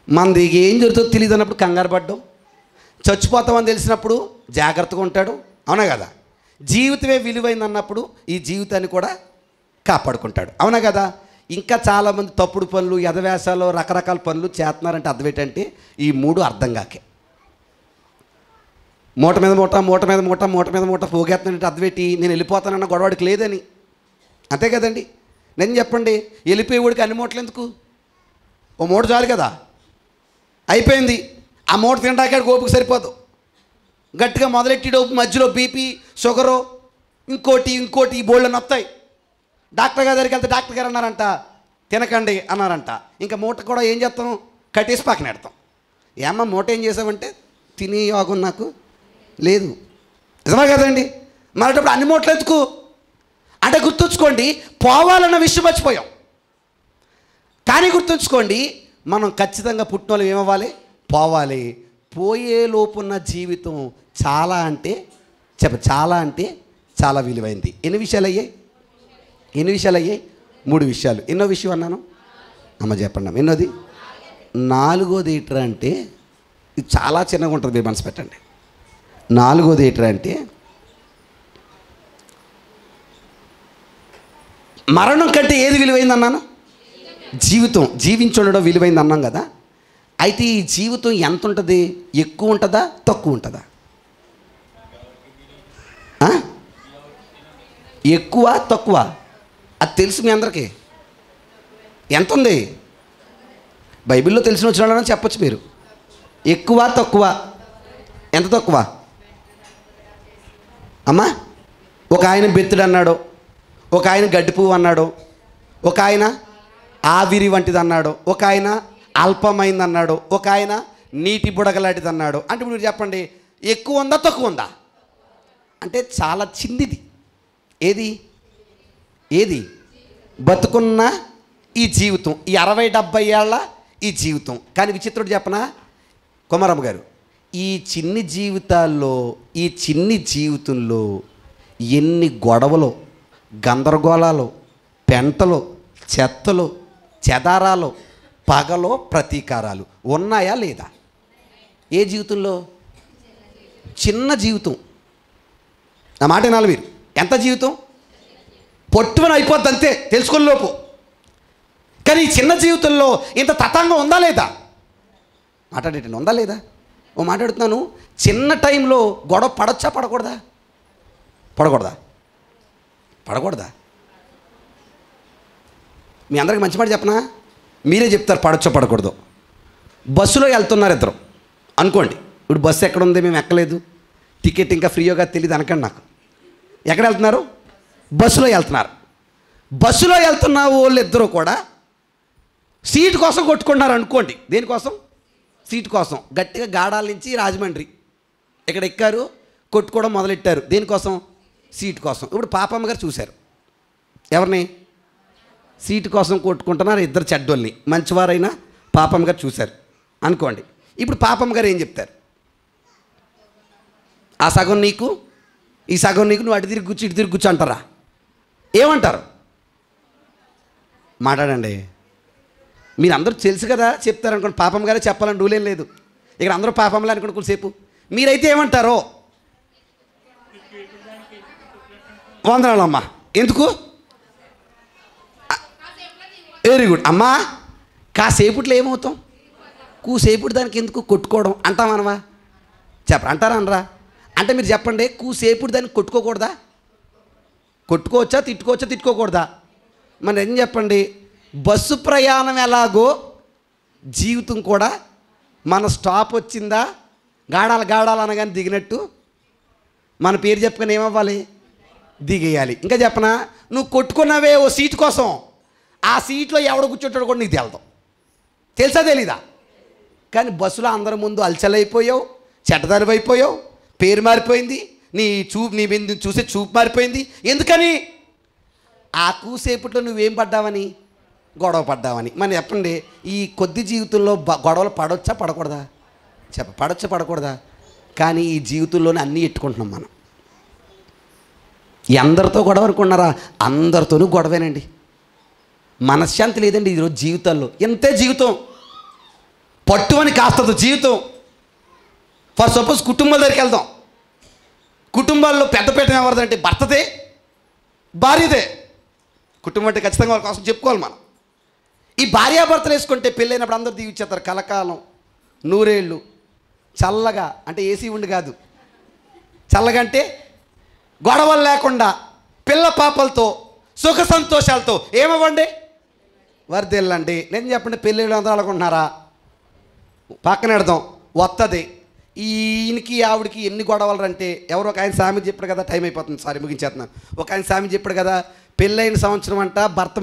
మనది ఏం జరుగుతుందో తెలియదు అన్నప్పుడు కంగారు పడ్డం, చచ్చిపోతామని తెలిసినప్పుడు జాగ్రత్తగా ఉంటాడు. అవునా కదా? జీవితమే విలువైంది అన్నప్పుడు ఈ జీవితాన్ని కూడా కాపాడుకుంటాడు. అవునా కదా? ఇంకా చాలామంది తప్పుడు పనులు, ఎదవేశాలు, రకరకాల పనులు చేస్తున్నారంటే అర్థం ఏంటంటే ఈ మూడు అర్థం కాకే. మూట మీద మూట, మూట మీద మూట, మూట మీద మూట పోగేస్తున్నానంటే అర్థం ఏంటి? నేను వెళ్ళిపోతానన్న గొడవడికి లేదని. అంతే కదండి. నేను చెప్పండి, వెళ్ళిపోయేవాడికి అన్ని మూటలు ఎందుకు? ఓ మూట చాలు కదా, అయిపోయింది. ఆ మూట తినడానికి ఓపిక సరిపోదు. గట్టిగా మొదలెట్టి మధ్యలో బీపీ, షుగరు, ఇంకోటి ఈ బోళ్ళని వస్తాయి. డాక్టర్ గారి దగ్గరికి వెళ్తే డాక్టర్ గారు అన్నారంట తినకండి అన్నారంట. ఇంకా మూట కూడా ఏం చేస్తాం? కట్టేసి పక్కన పెడతాం. ఏమ్మా మూట ఏం చేసామంటే తిని యోగం నాకు లేదు. నిజమే కదండి. మరటప్పుడు అన్ని మూటలు ఎందుకు అంటే గుర్తుంచుకోండి, పోవాలన్న విషయం మర్చిపోయాం. కానీ గుర్తుంచుకోండి, మనం ఖచ్చితంగా పుట్టిన వాళ్ళు ఏమవ్వాలి? పోవాలి. పోయే లోపున్న జీవితం చాలా అంటే చాలా విలువైంది. ఎన్ని విషయాలు అయ్యాయి? 3 విషయాలు. ఎన్నో విషయం అన్నాను అమ్మ చెప్పండి. ఎన్నోది? 4వది ఏంట్రా అంటే ఇది చాలా చిన్నగా ఉంటుంది, మీరు మనసు పెట్టండి. 4వది ఏంట్రా అంటే మరణం కంటే ఏది విలువైంది అన్నాను? జీవితం. జీవించుండడం విలువైంది అన్నాం కదా. అయితే ఈ జీవితం ఎంత ఉంటుంది? ఎక్కువ ఉంటుందా, తక్కువ ఉంటుందా? ఎక్కువ తక్కువ అది తెలుసు మీ అందరికీ. ఎంత ఉంది? బైబిల్లో తెలిసిన వచ్చిన వాళ్ళని చెప్పచ్చు మీరు. ఎక్కువ తక్కువ? ఎంత తక్కువ అమ్మా? ఒక ఆయన బెత్తుడు అన్నాడు, ఒక ఆయన గడ్డి పువ్వు అన్నాడు, ఒక ఆయన ఆవిరి వంటిది అన్నాడు, ఒక ఆయన అల్పమైంది అన్నాడు, ఒక ఆయన నీటి బుడగలాంటిది అన్నాడు. అంటే ఇప్పుడు మీరు చెప్పండి, ఎక్కువ ఉందా తక్కువ ఉందా? అంటే చాలా చిన్నది. ఏది బతుకున్న ఈ జీవితం, ఈ 60-70 ఏళ్ళ ఈ జీవితం. కానీ విచిత్రుడు చెప్పనా కుమారమ్మ గారు, ఈ చిన్ని జీవితంలో ఎన్ని గొడవలు, గందరగోళాలు, పెంటలు, చెత్తలు, చెదారాలు, పగలో ప్రతీకారాలు ఉన్నాయా లేదా? ఏ జీవితంలో? చిన్న జీవితం. నా మాట వినాలి మీరు. ఎంత జీవితం? పొట్టుమని అయిపోద్ది అంతే తెలుసుకుని లోపు. కానీ ఈ చిన్న జీవితంలో ఇంత తతంగం ఉందా లేదా? మాట్లాడేటండి, ఉందా లేదా? ఓ మాట్లాడుతున్నాను. చిన్న టైంలో గొడవ పడొచ్చా పడకూడదా? పడకూడదా? మీ అందరికి మంచి మాట చెప్పనా? మీరే చెప్తారు పడొచ్చో పడకూడదు. బస్సులో వెళ్తున్నారు ఇద్దరు అనుకోండి. ఇప్పుడు బస్సు ఎక్కడ ఉంది? మేము ఎక్కలేదు, టికెట్ ఇంకా ఫ్రీగా తెలియదు అనకండి నాకు. ఎక్కడ వెళ్తున్నారు? బస్సులో వెళ్తున్నారు. బస్సులో వెళ్తున్న వాళ్ళు ఇద్దరు కూడా సీటు కోసం కొట్టుకున్నారు అనుకోండి. దేనికోసం? సీటు కోసం. గట్టిగా గాడాల నుంచి రాజమండ్రి ఇక్కడ ఎక్కారు, కొట్టుకోవడం మొదలెట్టారు. దేనికోసం? సీటు కోసం. ఇప్పుడు పాపమ్మ గారు చూశారు ఎవరిని? సీటు కోసం కొట్టుకుంటున్నారు ఇద్దరు చెడ్డోళ్ళని. మంచివారైనా పాపమ్మ గారు చూశారు అనుకోండి. ఇప్పుడు పాపమ్మ గారు ఏం చెప్తారు? ఆ సగం నీకు, ఈ సగం నీకు, నువ్వు అటు తిరిగి కూర్చు ఇటు తిరిగి కూర్చో అంటారా? ఏమంటారు? మాట్లాడండి. మీరు అందరూ తెలుసు కదా చెప్తారనుకోండి. పాపమ్మ గారే చెప్పాలని రూల్ ఏం లేదు. ఇక్కడ అందరూ పాపమ్మలే అనుకోండి కొంతసేపు. మీరైతే ఏమంటారో? వందనాలమ్మా. ఎందుకు? వెరీ గుడ్ అమ్మా. కాసేపుట్లో ఏమవుతాం? కూసేపుడు దానికి ఎందుకు కొట్టుకోవడం అంటామనవా? అంటారా అనరా? అంటే మీరు చెప్పండి, కూసేపుడు దానికి కొట్టుకోకూడదా? కొట్టుకోవచ్చా? తిట్టుకోకూడదా? మరి ఏం చెప్పండి? బస్సు ప్రయాణం ఎలాగో జీవితం కూడా మన స్టాప్ వచ్చిందా గాడాలు అనగానే దిగినట్టు మన పేరు చెప్పుకొని ఏమవ్వాలి? దిగేయాలి. ఇంకా చెప్పనా, నువ్వు కొట్టుకున్నావే ఓ సీటు కోసం, ఆ సీట్లో ఎవడ కూర్చుంటాడో కూడా నీకు తెలదు. తెలుసా తెలీదా? కానీ బస్సులో అందరి ముందు అలచలైపోయావు, చెడ్డదారిపోయావు, పేరు మారిపోయింది, నీ మీద చూసే చూపు మారిపోయింది. ఎందుకని? ఆ కూసేపట్లో నువ్వేం పడ్డావని? గొడవ పడ్డావని. మనం చెప్పండి, ఈ కొద్ది జీవితంలో గొడవలు పడవచ్చా పడకూడదా? పడొచ్చా పడకూడదా? కానీ ఈ జీవితంలోనే అన్నీ ఎట్టుకుంటున్నాం మనం. అందరితో గొడవ అనుకున్నారా? అందరితోనూ గొడవేనండి. మనశ్శాంతి లేదండి ఈరోజు జీవితాల్లో. ఎంతే జీవితం పట్టుమని కాస్తదు జీవితం. ఫర్ సపోజ్ కుటుంబాల దగ్గరికి వెళ్దాం. కుటుంబాల్లో పెద్దపీఠం ఎవరిదంటే భర్తదే, భార్యదే. కుటుంబం అంటే ఖచ్చితంగా వాళ్ళ కోసం చెప్పుకోవాలి మనం. ఈ భార్యాభర్తలు వేసుకుంటే పెళ్ళైనప్పుడు అందరూ దీవిచ్చేస్తారు, కలకాలం నూరేళ్ళు చల్లగా, అంటే ఏసీ ఉండి కాదు, చల్లగా అంటే గొడవలు లేకుండా పిల్ల పాపలతో సుఖ సంతోషాలతో ఏమవ్వండి, వర్దిల్లండి. నేను చెప్పండి, పెళ్ళిళ్ళు అందరూ అనుకుంటున్నారా? పక్కన పెడదాం, వస్తుంది. ఈయనకి ఆవిడకి ఎన్ని గొడవలు అంటే, ఎవరు ఒక ఆయన సామెత చెప్పాడు కదా, టైం అయిపోతుంది, సారీ ముగించేస్తున్నాను. ఒక ఆయన సామెత చెప్పాడు కదా, పెళ్ళైన సంవత్సరం అంట భర్త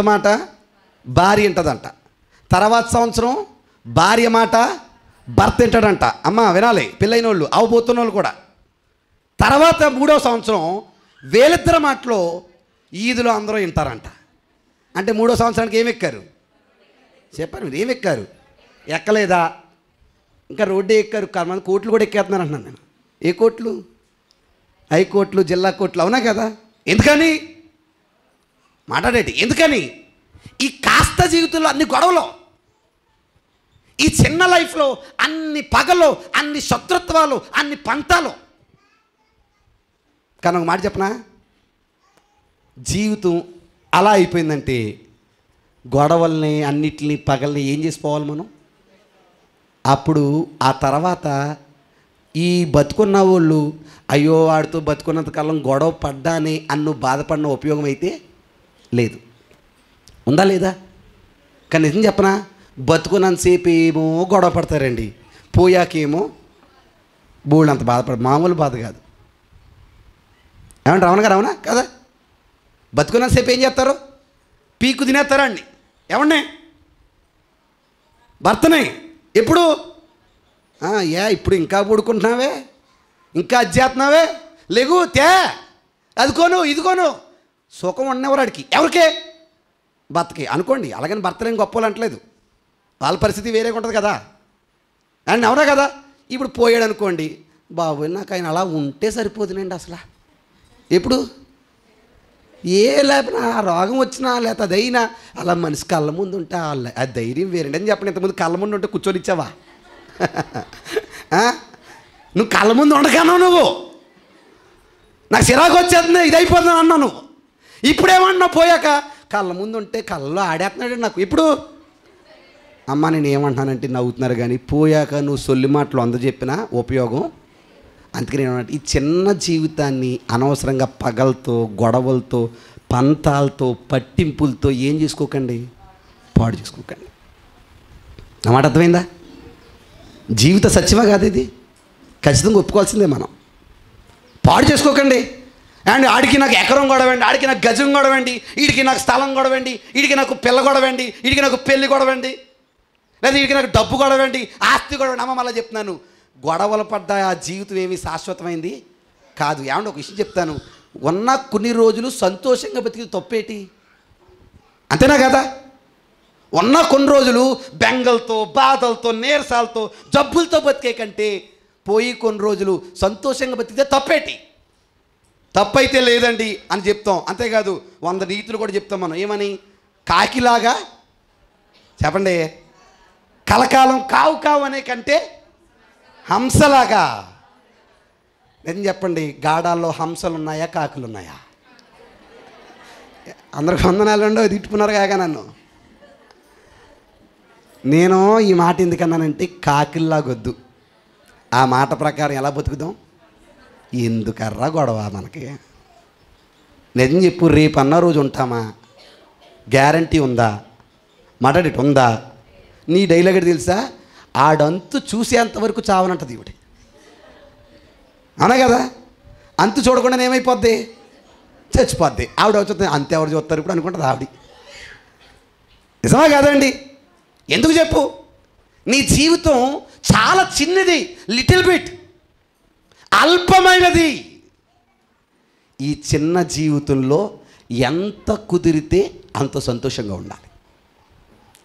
మాట భార్య వింటదంట, తర్వాత సంవత్సరం భార్య మాట భర్త వింటాడంట. అమ్మ వినాలి, పెళ్ళైన వాళ్ళు అవబోతున్న వాళ్ళు కూడా. తర్వాత 3వ సంవత్సరం వీళ్ళిద్దరి మాటలో ఈదులో అందరూ వింటారంట. అంటే 3వ సంవత్సరానికి ఏమి ఎక్కారు చెప్పారు, మీరు ఏమి ఎక్కారు? ఎక్కలేదా? ఇంకా రోడ్డే ఎక్కారు. కొంతమంది కోట్లు కూడా ఎక్కేస్తున్నారు అంటున్నాను నేను. ఏ కోట్లు? హైకోర్టులు, జిల్లా కోర్టులు, అవునా కదా? ఎందుకని మాట్లాడేటి? ఎందుకని ఈ కాస్త జీవితంలో అన్ని గొడవలు, ఈ చిన్న లైఫ్లో అన్ని పగలు, అన్ని శత్రుత్వాలు, అన్ని పంతాలు. కానీ ఒక మాట చెప్పనా, జీవితం అలా అయిపోయిందంటే గొడవల్ని అన్నిటిని పగల్ని ఏం చేసిపోవాలి మనం? అప్పుడు ఆ తర్వాత ఈ బతుకున్న వాళ్ళు అయ్యో వాడితో బతుకున్నంత కాలం గొడవ పడ్డానే అన్ను బాధపడిన ఉపయోగం అయితే లేదు. ఉందా లేదా? కానీ నిజం చెప్పనా, బతుకున్నంతసేపు ఏమో గొడవ పడతారండి, పోయాకేమో బోళ్ళంత బాధపడదు. మామూలు బాధ కాదు. ఏమంటారు? అవును కదా? అవునా కదా? బతుకున్నంతసేపు ఏం చేస్తారు? పీకు తినేస్తారా అండి. ఏమన్నా భర్తనే ఎప్పుడు ఇప్పుడు ఇంకా పడుకుంటున్నావే, ఇంకా అజ్జేస్తున్నావే, లేగు తే అదికోను ఇదికోను, సుఖం ఉన్నవాడికి ఎవరికే? భర్తకి అనుకోండి. అలాగని భర్తలేం గొప్పలు అంటలేదు, వాళ్ళ పరిస్థితి వేరేగా ఉంటుంది కదా. అండ్ అవునా కదా? ఇప్పుడు పోయాడు అనుకోండి, బాబు నాకు ఆయన అలా ఉంటే సరిపోతుందండి. అసలు ఎప్పుడు ఏ లేకపోయినా రోగం వచ్చినా లేకపోతే అదైనా అలా మనిషి కళ్ళ ముందు ఉంటే ఆ ధైర్యం వేరండి అని చెప్పండి. ఇంతకుముందు కళ్ళ ముందు ఉంటే కూర్చొని ఇచ్చావా? నువ్వు కళ్ళ ముందు ఉండగానో నువ్వు నాకు చిరాకు వచ్చేస్తుంది, ఇది అయిపోతుంది అన్నావు నువ్వు. ఇప్పుడేమన్నావు? పోయాక కళ్ళ ముందు ఉంటే కళ్ళలో ఆడేస్తున్నాడు నాకు. ఇప్పుడు అమ్మ నేను ఏమంటున్నానంటే నవ్వుతున్నారు, కానీ పోయాక నువ్వు సొల్లి మాటలు అందజెప్పినా ఉపయోగం. అందుకని ఏమంటే ఈ చిన్న జీవితాన్ని అనవసరంగా పగలతో, గొడవలతో, పంతాలతో, పట్టింపులతో ఏం చేసుకోకండి, పాడు చేసుకోకండి. నా మాట అర్థమైందా? జీవిత సత్యమా కాదు ఇది? ఖచ్చితంగా ఒప్పుకోవాల్సిందే మనం. పాడు చేసుకోకండి. అండ్ ఆడికి నాకు ఎకరం గొడవండి, ఆడికి నాకు గజం గొడవండి, వీడికి నాకు స్థలం గొడవండి, వీడికి నాకు పిల్ల గొడవండి, వీడికి నాకు పెళ్ళి గొడవండి, లేదా వీడికి నాకు డబ్బు గొడవండి, ఆస్తి గొడవండి. అమ్మ మళ్ళీ చెప్తున్నాను, గొడవలు పడ్డ ఆ జీవితం ఏమీ శాశ్వతమైంది కాదు. ఏమంటే ఒక విషయం చెప్తాను, ఉన్న కొన్ని రోజులు సంతోషంగా బతికి తప్పేటి? అంతేనా కదా? ఉన్న కొన్ని రోజులు బెంగలతో, బాధలతో, నీరసాలతో, జబ్బులతో బతికే కంటే పోయి కొన్ని రోజులు సంతోషంగా బతికితే తప్పేటి? తప్పైతే లేదండి అని చెప్తాం. అంతేకాదు 100 నీతులు కూడా చెప్తాం మనం. ఏమని? కాకిలాగా చెప్పండి, కలకాలం కావు కావు అనే కంటే హంసలాగా. నేను చెప్పండి, గాడాల్లో హంసలు ఉన్నాయా, కాకులు ఉన్నాయా? అందరికి వందనాలు ఉండవు, తిట్టుకున్నారు కాక నన్ను. నేను ఈ మాట ఎందుకన్నానంటే కాకిల్లాగొద్దు. ఆ మాట ప్రకారం ఎలా బతుకుదాం? ఎందుకర్రా గొడవ మనకి? నిజం చెప్పు, రేపు అన్న రోజు ఉంటామా? గ్యారంటీ ఉందా? మాట్లాడేటి ఉందా? నీ డైలాగ్ తెలుసా? ఆడంతు చూసేంతవరకు చావనంటది ఇవిడి. అవునా కదా? అంతు చూడకుండా ఏమైపోద్ది? చచ్చిపోద్ది. ఆవిడ వచ్చి అంతెవరు చూస్తారు ఇప్పుడు అనుకుంటుంది ఆవిడ. నిజమా కాదండి? ఎందుకు చెప్పు? నీ జీవితం చాలా చిన్నది, లిటిల్ బిట్, అల్పమైనది. ఈ చిన్న జీవితంలో ఎంత కుదిరితే అంత సంతోషంగా ఉండాలి.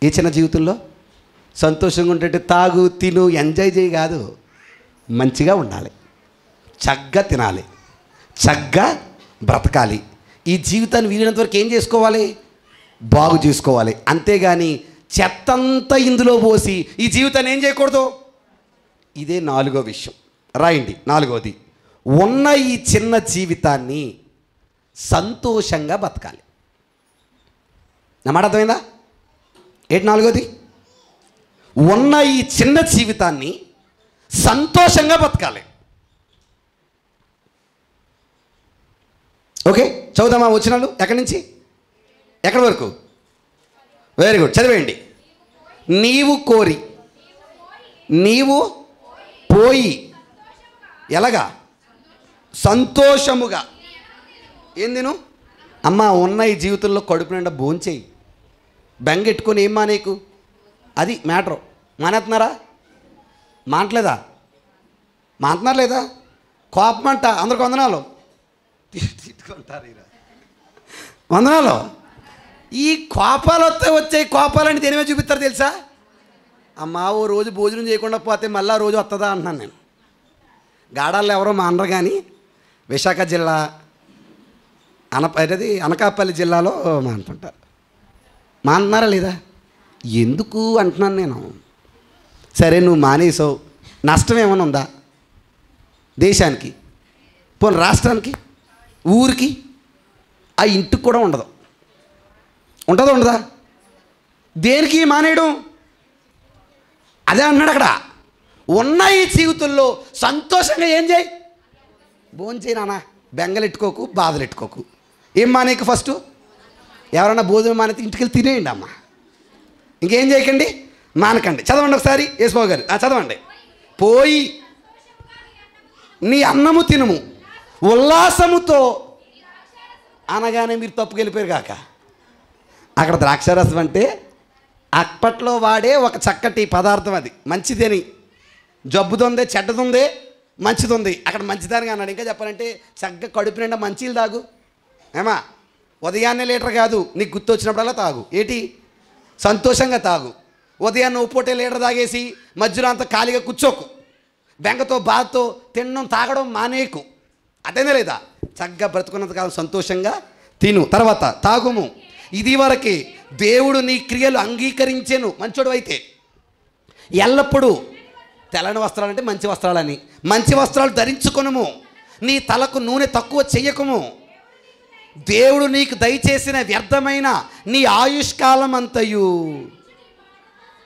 ఈ చిన్న జీవితంలో సంతోషంగా ఉంటే తాగు, తిను, ఎంజాయ్ చేయి కాదు, మంచిగా ఉండాలి, చక్కగా తినాలి, చక్కగా బ్రతకాలి. ఈ జీవితాన్ని వీలైనంత వరకు ఏం చేసుకోవాలి? బాగు చేసుకోవాలి. అంతేగాని చెత్తంతా ఇందులో పోసి ఈ జీవితాన్ని ఏం చేయకూడదు. ఇదే 4వ విషయం. రాయండి. 4వది, ఉన్న ఈ చిన్న జీవితాన్ని సంతోషంగా బతకాలి. నా మాట అర్థమైందా? ఏంటి నాలుగోది? ఉన్న ఈ చిన్న జీవితాన్ని సంతోషంగా బతకాలి. ఓకే, చదువుదామా వచ్చినాలు ఎక్కడి నుంచి ఎక్కడి వరకు? వెరీ గుడ్, చదివేయండి. నీవు కోరి, నీవు పోయి, ఎలాగా? సంతోషముగా. ఏం తిను అమ్మ? ఉన్న ఈ జీవితంలో కడుపు నిండా భోంచేయి. బెంగెట్టుకొని ఏం మానేకు? అది మ్యాటరు. మానేస్తున్నారా? మానట్లేదా? మాంటున్నారు లేదా? కోపమంట. అందరికి వందనాలు. తిట్టుకుంటారు వందనాలు. ఈ కోపాలు వచ్చే కోపాలని దేనిమే చూపిస్తారు తెలుసా? అమ్మా ఓ రోజు భోజనం చేయకుండా పోతే మళ్ళీ ఆ రోజు వస్తుందా అంటున్నాను నేను. గాడాల్లో ఎవరో మానరు కానీ విశాఖ జిల్లా అనకాపల్లి జిల్లాలో మానుతుంటారు. మానుతున్నారా లేదా? ఎందుకు అంటున్నాను నేను. సరే నువ్వు మానేసావు, నష్టం ఏమైనా ఉందా? దేశానికి, పోనీ రాష్ట్రానికి, ఊరికి, ఆ ఇంటికి కూడా ఉండదు. ఉంటుందా ఉండదా? దేనికి మానేయడం? అదే అన్నాడు అక్కడ. ఉన్న ఈ జీవితంలో సంతోషంగా ఏం చేయి? భోంచేయి నాన్న. బెంగలెట్టుకోకు, బాధలెట్టుకోకు. ఏం మానేకు? ఫస్ట్ ఎవరన్నా భోజనం మానేది ఇంటికి వెళ్ళి తినేయండి అమ్మ. ఇంకేం చేయకండి, మానకండి. చదవండి ఒకసారి యేసుబాబు గారు, చదవండి. పోయి నీ అన్నము తినుము ఉల్లాసముతో అనగానే మీరు తప్పుకెళ్ళిపోయారు కాక. అక్కడ ద్రాక్షారసం అంటే అప్పట్లో వాడే ఒక చక్కటి పదార్థం. అది మంచిదని. జబ్బుతుంది, చెడ్డదుంది, మంచిదుంది. అక్కడ మంచిదానిగా అన్నాడు. ఇంకా చెప్పాలంటే చక్కగా కడుపు నిండా మంచిలు తాగు. ఏమా ఉదయాన్నే లీటర్ కాదు, నీకు గుర్తు వచ్చినప్పుడల్లా తాగు. ఏంటి? సంతోషంగా తాగు. ఉదయాన్నే ఉప్పుటే లీటర్ తాగేసి మధ్యలో అంతా ఖాళీగా కూర్చోకు. బెంగతో బాధతో తినడం తాగడం మానేకు. అదేనే లేదా? చక్కగా బ్రతుకున్నంత కాలం సంతోషంగా తిను. తర్వాత తాగుము. ఇది వరకే దేవుడు నీ క్రియలు అంగీకరించెను మంచోడు అయితే. ఎల్లప్పుడూ తెల్లని వస్త్రాలు అంటే మంచి వస్త్రాలని, మంచి వస్త్రాలు ధరించుకొనుము. నీ తలకు నూనె తక్కువ చెయ్యకుము. దేవుడు నీకు దయచేసిన వ్యర్థమైన నీ ఆయుష్కాలం అంతయు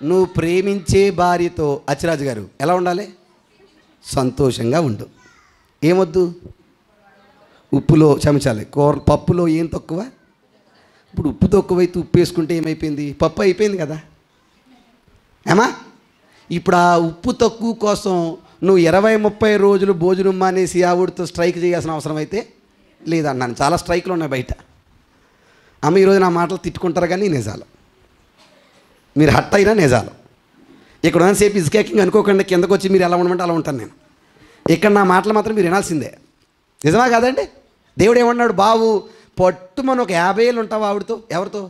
నువ్వు ప్రేమించే భార్యతో, అచ్చిరాజు గారు ఎలా ఉండాలి? సంతోషంగా ఉండు. ఏమొద్దు? ఉప్పులో చెంచాలి, కూర పప్పులో ఏం తక్కువ? ఇప్పుడు ఉప్పు తక్కువైతే ఉప్పు వేసుకుంటే ఏమైపోయింది? పప్పు అయిపోయింది కదా. ఏమా ఇప్పుడు ఆ ఉప్పు తక్కువ కోసం నువ్వు 20-30 రోజులు భోజనం మానేసి ఆవిడతో స్ట్రైక్ చేయాల్సిన అవసరం అయితే లేదన్నాను. చాలా స్ట్రైక్లు ఉన్నాయి బయట. అమ్మ ఈరోజు నా మాటలు తిట్టుకుంటారు కానీ నిజాలు. మీరు హట్ అయినా నిజాలు. ఇక్కడ ఉన్నసేపు ఇసుకేకింగ్ అనుకోకండి, కిందకు వచ్చి మీరు ఎలా ఉండమంటే అలా ఉంటాను నేను. ఇక్కడ నా మాటలు మాత్రం మీరు వినాల్సిందే. నిజమా కాదండి? దేవుడు ఏమన్నాడు? బావు పట్టు మనం ఒక 50 ఏళ్ళు ఉంటావు ఆవిడతో. ఎవరితో?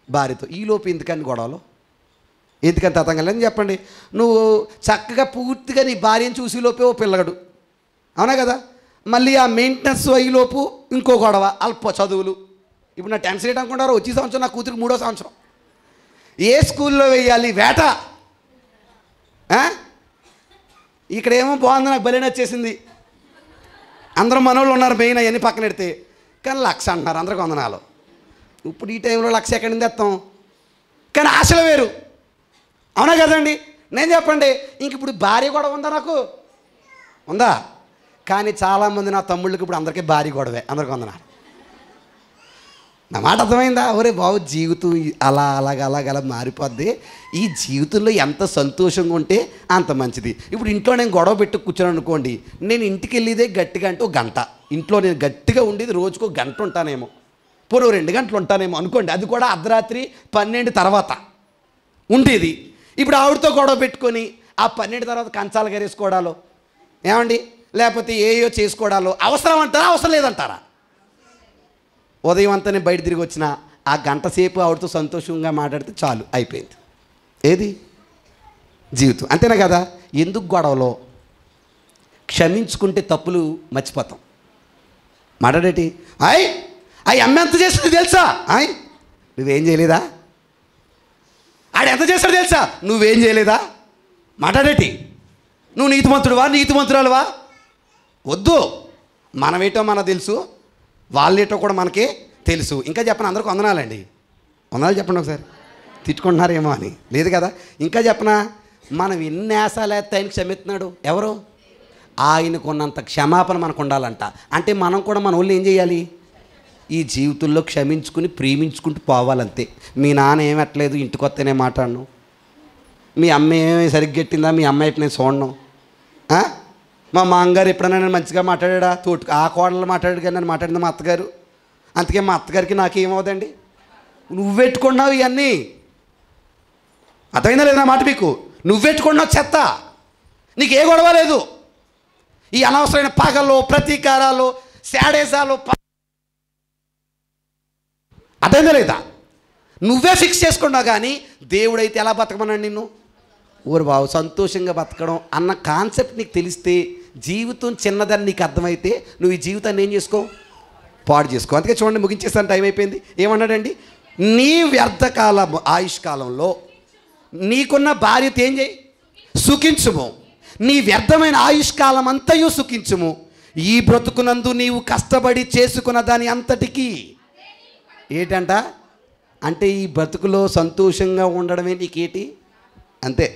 భార్యతో. ఈలోపు ఎందుకని గొడవలు? ఎందుకని తతంగలని చెప్పండి. నువ్వు చక్కగా పూర్తిగా నీ భార్యను చూసేలోపే ఓ పిల్లగడు, అవునా కదా? మళ్ళీ ఆ మెయింటెనెన్స్ అయ్యేలోపు ఇంకో గొడవ, అల్ప చదువులు. ఇప్పుడు నా 10th స్టేట్ అనుకుంటారు. వచ్చే సంవత్సరం నా కూతురికి 3వ సంవత్సరం. ఏ స్కూల్లో వేయాలి? వేట. ఇక్కడేమో బాగుంది, నాకు బలి నచ్చేసింది. అందరూ మనోళ్ళు ఉన్నారు మెయిన్, అవన్నీ పక్కన పెడితే. కానీ 1,00,000 అంటున్నారు. అందరికి వందనాలు. ఇప్పుడు ఈ టైంలో 1,00,000 ఎక్కడి నుంచి తెస్తాం? కానీ ఆశలు వేరు, అవునా కదండి? నేను చెప్పండి, ఇంక ఇప్పుడు భార్య గొడవ ఉందా? నాకు ఉందా? కానీ చాలామంది నా తమ్ముళ్ళకి ఇప్పుడు అందరికీ భార్య గొడవే. అందరికి వందనాలు. నా మాట అర్థమైందా? ఒరే బాబు, జీవితం అలాగ మారిపోద్ది. ఈ జీవితంలో ఎంత సంతోషంగా ఉంటే అంత మంచిది. ఇప్పుడు ఇంట్లో నేను గొడవ పెట్టి కూర్చొని అనుకోండి, నేను ఇంటికి వెళ్ళేదే గట్టిగా అంటే 1 గంట. ఇంట్లో నేను గట్టిగా ఉండేది రోజుకు 1 గంట ఉంటానేమో, పూర్వ 2 గంటలు ఉంటానేమో అనుకోండి. అది కూడా అర్ధరాత్రి 12 తర్వాత ఉండేది. ఇప్పుడు ఆవిడతో గొడవ పెట్టుకొని ఆ 12 తర్వాత కంచాలు గరేసుకోవడాలో, ఏమండి, లేకపోతే ఏయో చేసుకోవడాలో అవసరం అంటారా? అవసరం లేదంటారా? ఉదయం అంతా నేను బయట తిరిగి వచ్చిన ఆ 1 గంట సేపు ఆవిడతో సంతోషంగా మాట్లాడితే చాలు, అయిపోయింది. ఏది? జీవితం. అంతేనా కదా? ఎందుకు గొడవలో? క్షమించుకుంటే తప్పులు మర్చిపోతాం. మాట్లాడేటి? అయ్యి అమ్మ ఎంత చేస్తుంది తెలుసా? నువ్వేం చేయలేదా? ఆడు ఎంత చేస్తాడు తెలుసా? నువ్వేం చేయలేదా? మాట్లాడేటి? నువ్వు నీతిమంతుడువా, నీతిమంతురాలువా? వద్దు. మనమేటో మనకు తెలుసు, వాళ్ళేటో కూడా మనకి తెలుసు. ఇంకా చెప్పను, అందరికీ వందనాలండి. వందనాలు చెప్పండి ఒకసారి. తిట్టుకుంటున్నారేమో అని. లేదు కదా. ఇంకా చెప్పనా, మనం ఎన్ని ఆశాలు వేస్తే ఆయనకి క్షమిస్తున్నాడు. ఎవరు? ఆయనకున్నంత క్షమాపణ మనకు ఉండాలంట. అంటే మనం కూడా మన వాళ్ళు ఏం చేయాలి? ఈ జీవితంలో క్షమించుకుని ప్రేమించుకుంటూ పోవాలంతే. మీ నాన్న ఏమట్లేదు, ఇంటికి వస్తేనే మాట్లాడను, మీ అమ్మ ఏమి సరిగ్గెట్టిందా, మీ అమ్మాయి నేను చూడను, మా మామగారు ఎప్పుడైనా నేను మంచిగా మాట్లాడా, ఆ కోడలు మాట్లాడాడు కానీ నేను మాట్లాడింది మా అత్తగారు, అందుకే మా అత్తగారికి నాకేమవుదండి. నువ్వెట్టుకున్నావు ఇవన్నీ. అర్థమైందా లేదా మాట మీకు? నువ్వెట్టుకున్నావు చెత్త, నీకు ఏ గొడవ లేదు. ఈ అనవసరమైన పగలు, ప్రతీకారాలు, శాడేసాలు, అర్థమైందా లేదా? నువ్వే ఫిక్స్ చేసుకున్నావు. కానీ దేవుడైతే ఎలా బతకమన్నాడు నిన్ను? ఊరు బాబు సంతోషంగా బతకడం అన్న కాన్సెప్ట్ నీకు తెలిస్తే, జీవితం చిన్నదని నీకు అర్థమైతే, నువ్వు ఈ జీవితాన్ని ఏం చేసుకో? పాడు చేసుకో. అందుకే చూడండి, ముగించేస్తాను, టైం అయిపోయింది. ఏమన్నాడండి? నీ వ్యర్థకాల ఆయుష్కాలంలో నీకున్న భార్యతో ఏం చేయి? సుఖించుము. నీ వ్యర్థమైన ఆయుష్కాలం అంతయు సుఖించుము. ఈ బ్రతుకునందు నీవు కష్టపడి చేసుకున్న దాని అంతటికీ ఏంటంట అంటే ఈ బ్రతుకులో సంతోషంగా ఉండడమే నీకేటి అంతే.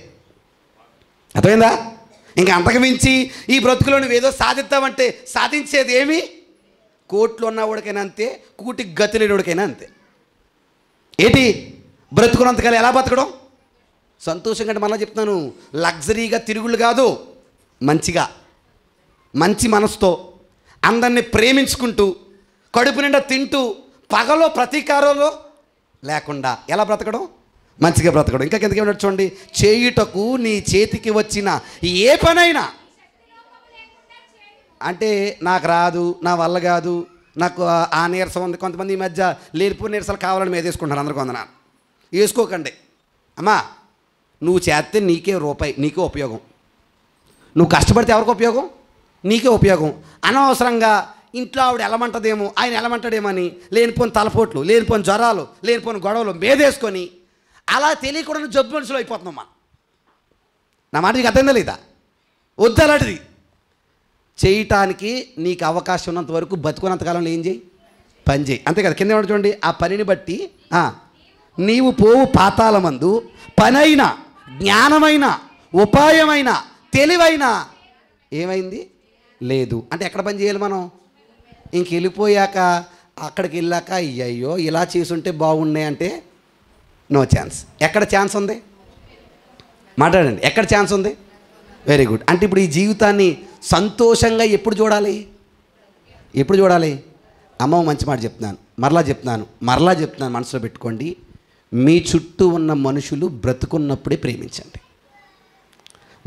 అర్థమైందా? ఇంకా అంతకు మించి ఈ బ్రతుకులో నువ్వేదో సాధిద్దామంటే సాధించేది ఏమి? కోట్లు ఉన్నవాడికైనా అంతే, కూటికి గతి లేనివాడికైనా అంతే. ఏంటి? బ్రతుకున్నంతకాలం ఎలా బతకడం? సంతోషంగా. అంటే మళ్ళీ చెప్తున్నాను, లగ్జరీగా తిరుగులు కాదు, మంచిగా, మంచి మనసుతో అందరినీ ప్రేమించుకుంటూ, కడుపు నిండా తింటూ, పగలో ప్రతీకారంలో లేకుండా ఎలా బ్రతకడం? మంచిగా బ్రతకడం. ఇంకా కిందకి ఏమన్నా చూడండి, చేయుటకు నీ చేతికి వచ్చిన ఏ పనైనా, అంటే నాకు రాదు, నా వల్ల కాదు, నాకు ఆ నీరసం ఉంది. కొంతమంది ఈ మధ్య లేనిపో నీరసాలు కావాలని మీద వేసుకుంటారు. అందరికీ వందనాలు. వేసుకోకండి అమ్మా. నువ్వు చేస్తే నీకే రూపాయి, నీకే ఉపయోగం. నువ్వు కష్టపడితే ఎవరికి ఉపయోగం? నీకే ఉపయోగం. అనవసరంగా ఇంట్లో ఆవిడ ఎలమంటదేమో, ఆయన ఎలమంటాడేమో అని లేనిపోని తలపోట్లు, లేనిపోని జ్వరాలు, లేనిపోని గొడవలు మేదేసుకొని అలా తెలియకుండా జబ్బు మనుషులు అయిపోతున్నాం మనం. నా మాట నీకు అర్థందా లేదా? వద్దు అలాంటిది చేయటానికి. నీకు అవకాశం ఉన్నంత వరకు బతుకున్నంతకాలంలో ఏం చేయి? పని చేయి. అంతే కదా. కింద ఏమంటే చూడండి, ఆ పనిని బట్టి నీవు పోవు పాతాళమందు పనైన, జ్ఞానమైన, ఉపాయమైన, తెలివైన ఏమైంది లేదు. అంటే ఎక్కడ పని చేయాలి మనం? ఇంక వెళ్ళిపోయాక, అక్కడికి వెళ్ళాక అయ్యయ్యో ఇలా చేసుంటే బాగున్నాయి అంటే నో ఛాన్స్. ఎక్కడ ఛాన్స్ ఉంది? మాట్లాడండి, ఎక్కడ ఛాన్స్ ఉంది? Very good. అంటే ఇప్పుడు ఈ జీవితాన్ని సంతోషంగా ఎప్పుడు చూడాలి? ఎప్పుడు చూడాలి? అమ్మ మంచి మాట చెప్తున్నాను, మరలా చెప్తున్నాను, మనసులో పెట్టుకోండి. మీ చుట్టూ ఉన్న మనుషులు బ్రతుకున్నప్పుడే ప్రేమించండి,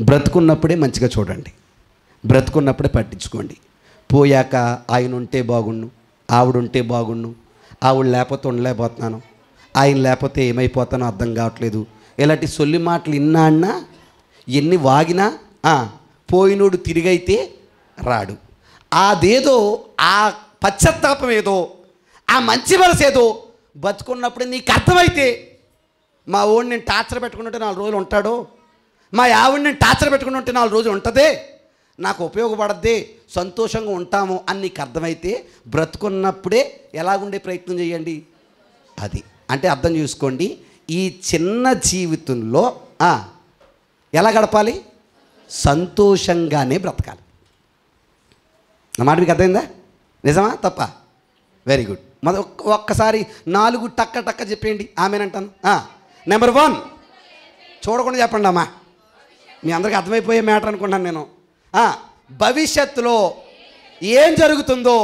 బ్రతుకున్నప్పుడే మంచిగా చూడండి, బ్రతుకున్నప్పుడే పట్టించుకోండి. పోయాక ఆయన ఉంటే బాగుండు, ఆవిడుంటే బాగుండు, ఆవిడ లేకపోతే ఉండలేకపోతున్నాను, ఆయన లేకపోతే ఏమైపోతానో అర్థం కావట్లేదు, ఇలాంటి సొల్లి మాటలు ఇన్నా ఎన్ని వాగినా పోయినోడు తిరిగైతే రాడు. అదేదో ఆ పశ్చాత్తాపం ఏదో, ఆ మంచి మనసు ఏదో బతుకున్నప్పుడే నీకు అర్థమైతే, మా ఓడిని నేను టార్చర్ పెట్టుకుంటుంటే 4 రోజులు ఉంటాడో, మా ఆవిడ నేను టార్చర్ పెట్టుకుని ఉంటే 4 రోజులు ఉంటుందే, నాకు ఉపయోగపడద్దే, సంతోషంగా ఉంటాము అని నీకు అర్థమైతే బ్రతుకున్నప్పుడే ఎలాగుండే ప్రయత్నం చేయండి. అది అంటే అర్థం చేసుకోండి. ఈ చిన్న జీవితంలో ఎలా గడపాలి? సంతోషంగానే బ్రతకాలి. నా మాట మీకు అర్థమైందా? నిజమా తప్ప? Very good. ఒక్కసారి 4 టక్క చెప్పేయండి, ఆమెనంటాను. నెంబర్ 1 చూడకుండా చెప్పండి అమ్మా. మీ అందరికీ అర్థమైపోయే మ్యాటర్ అనుకున్నాను నేను. భవిష్యత్తులో ఏం జరుగుతుందో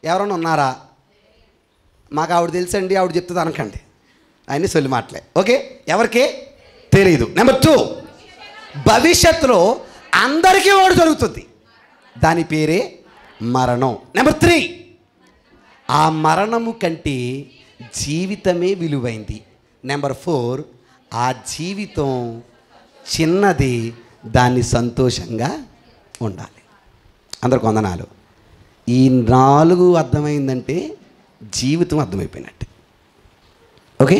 ఎవరైనా ఉన్నారా? మాకు ఆవిడ తెలుసండి, ఆవిడ చెప్తుంది అనకండి, ఆయన్ని సొల్లి మాటలే. ఓకే, ఎవరికి తెలీదు. నెంబర్ 2, భవిష్యత్తులో అందరికీ ఒకటి జరుగుతుంది, దాని పేరే మరణం. నెంబర్ 3, ఆ మరణము కంటే జీవితమే విలువైంది. నెంబర్ 4, ఆ జీవితం చిన్నది, దాన్ని సంతోషంగా ఉండాలి. అందరికి వందనాలు. ఈ 4 అర్థమైందంటే జీవితం అర్థమైపోయినట్టే. ఓకే.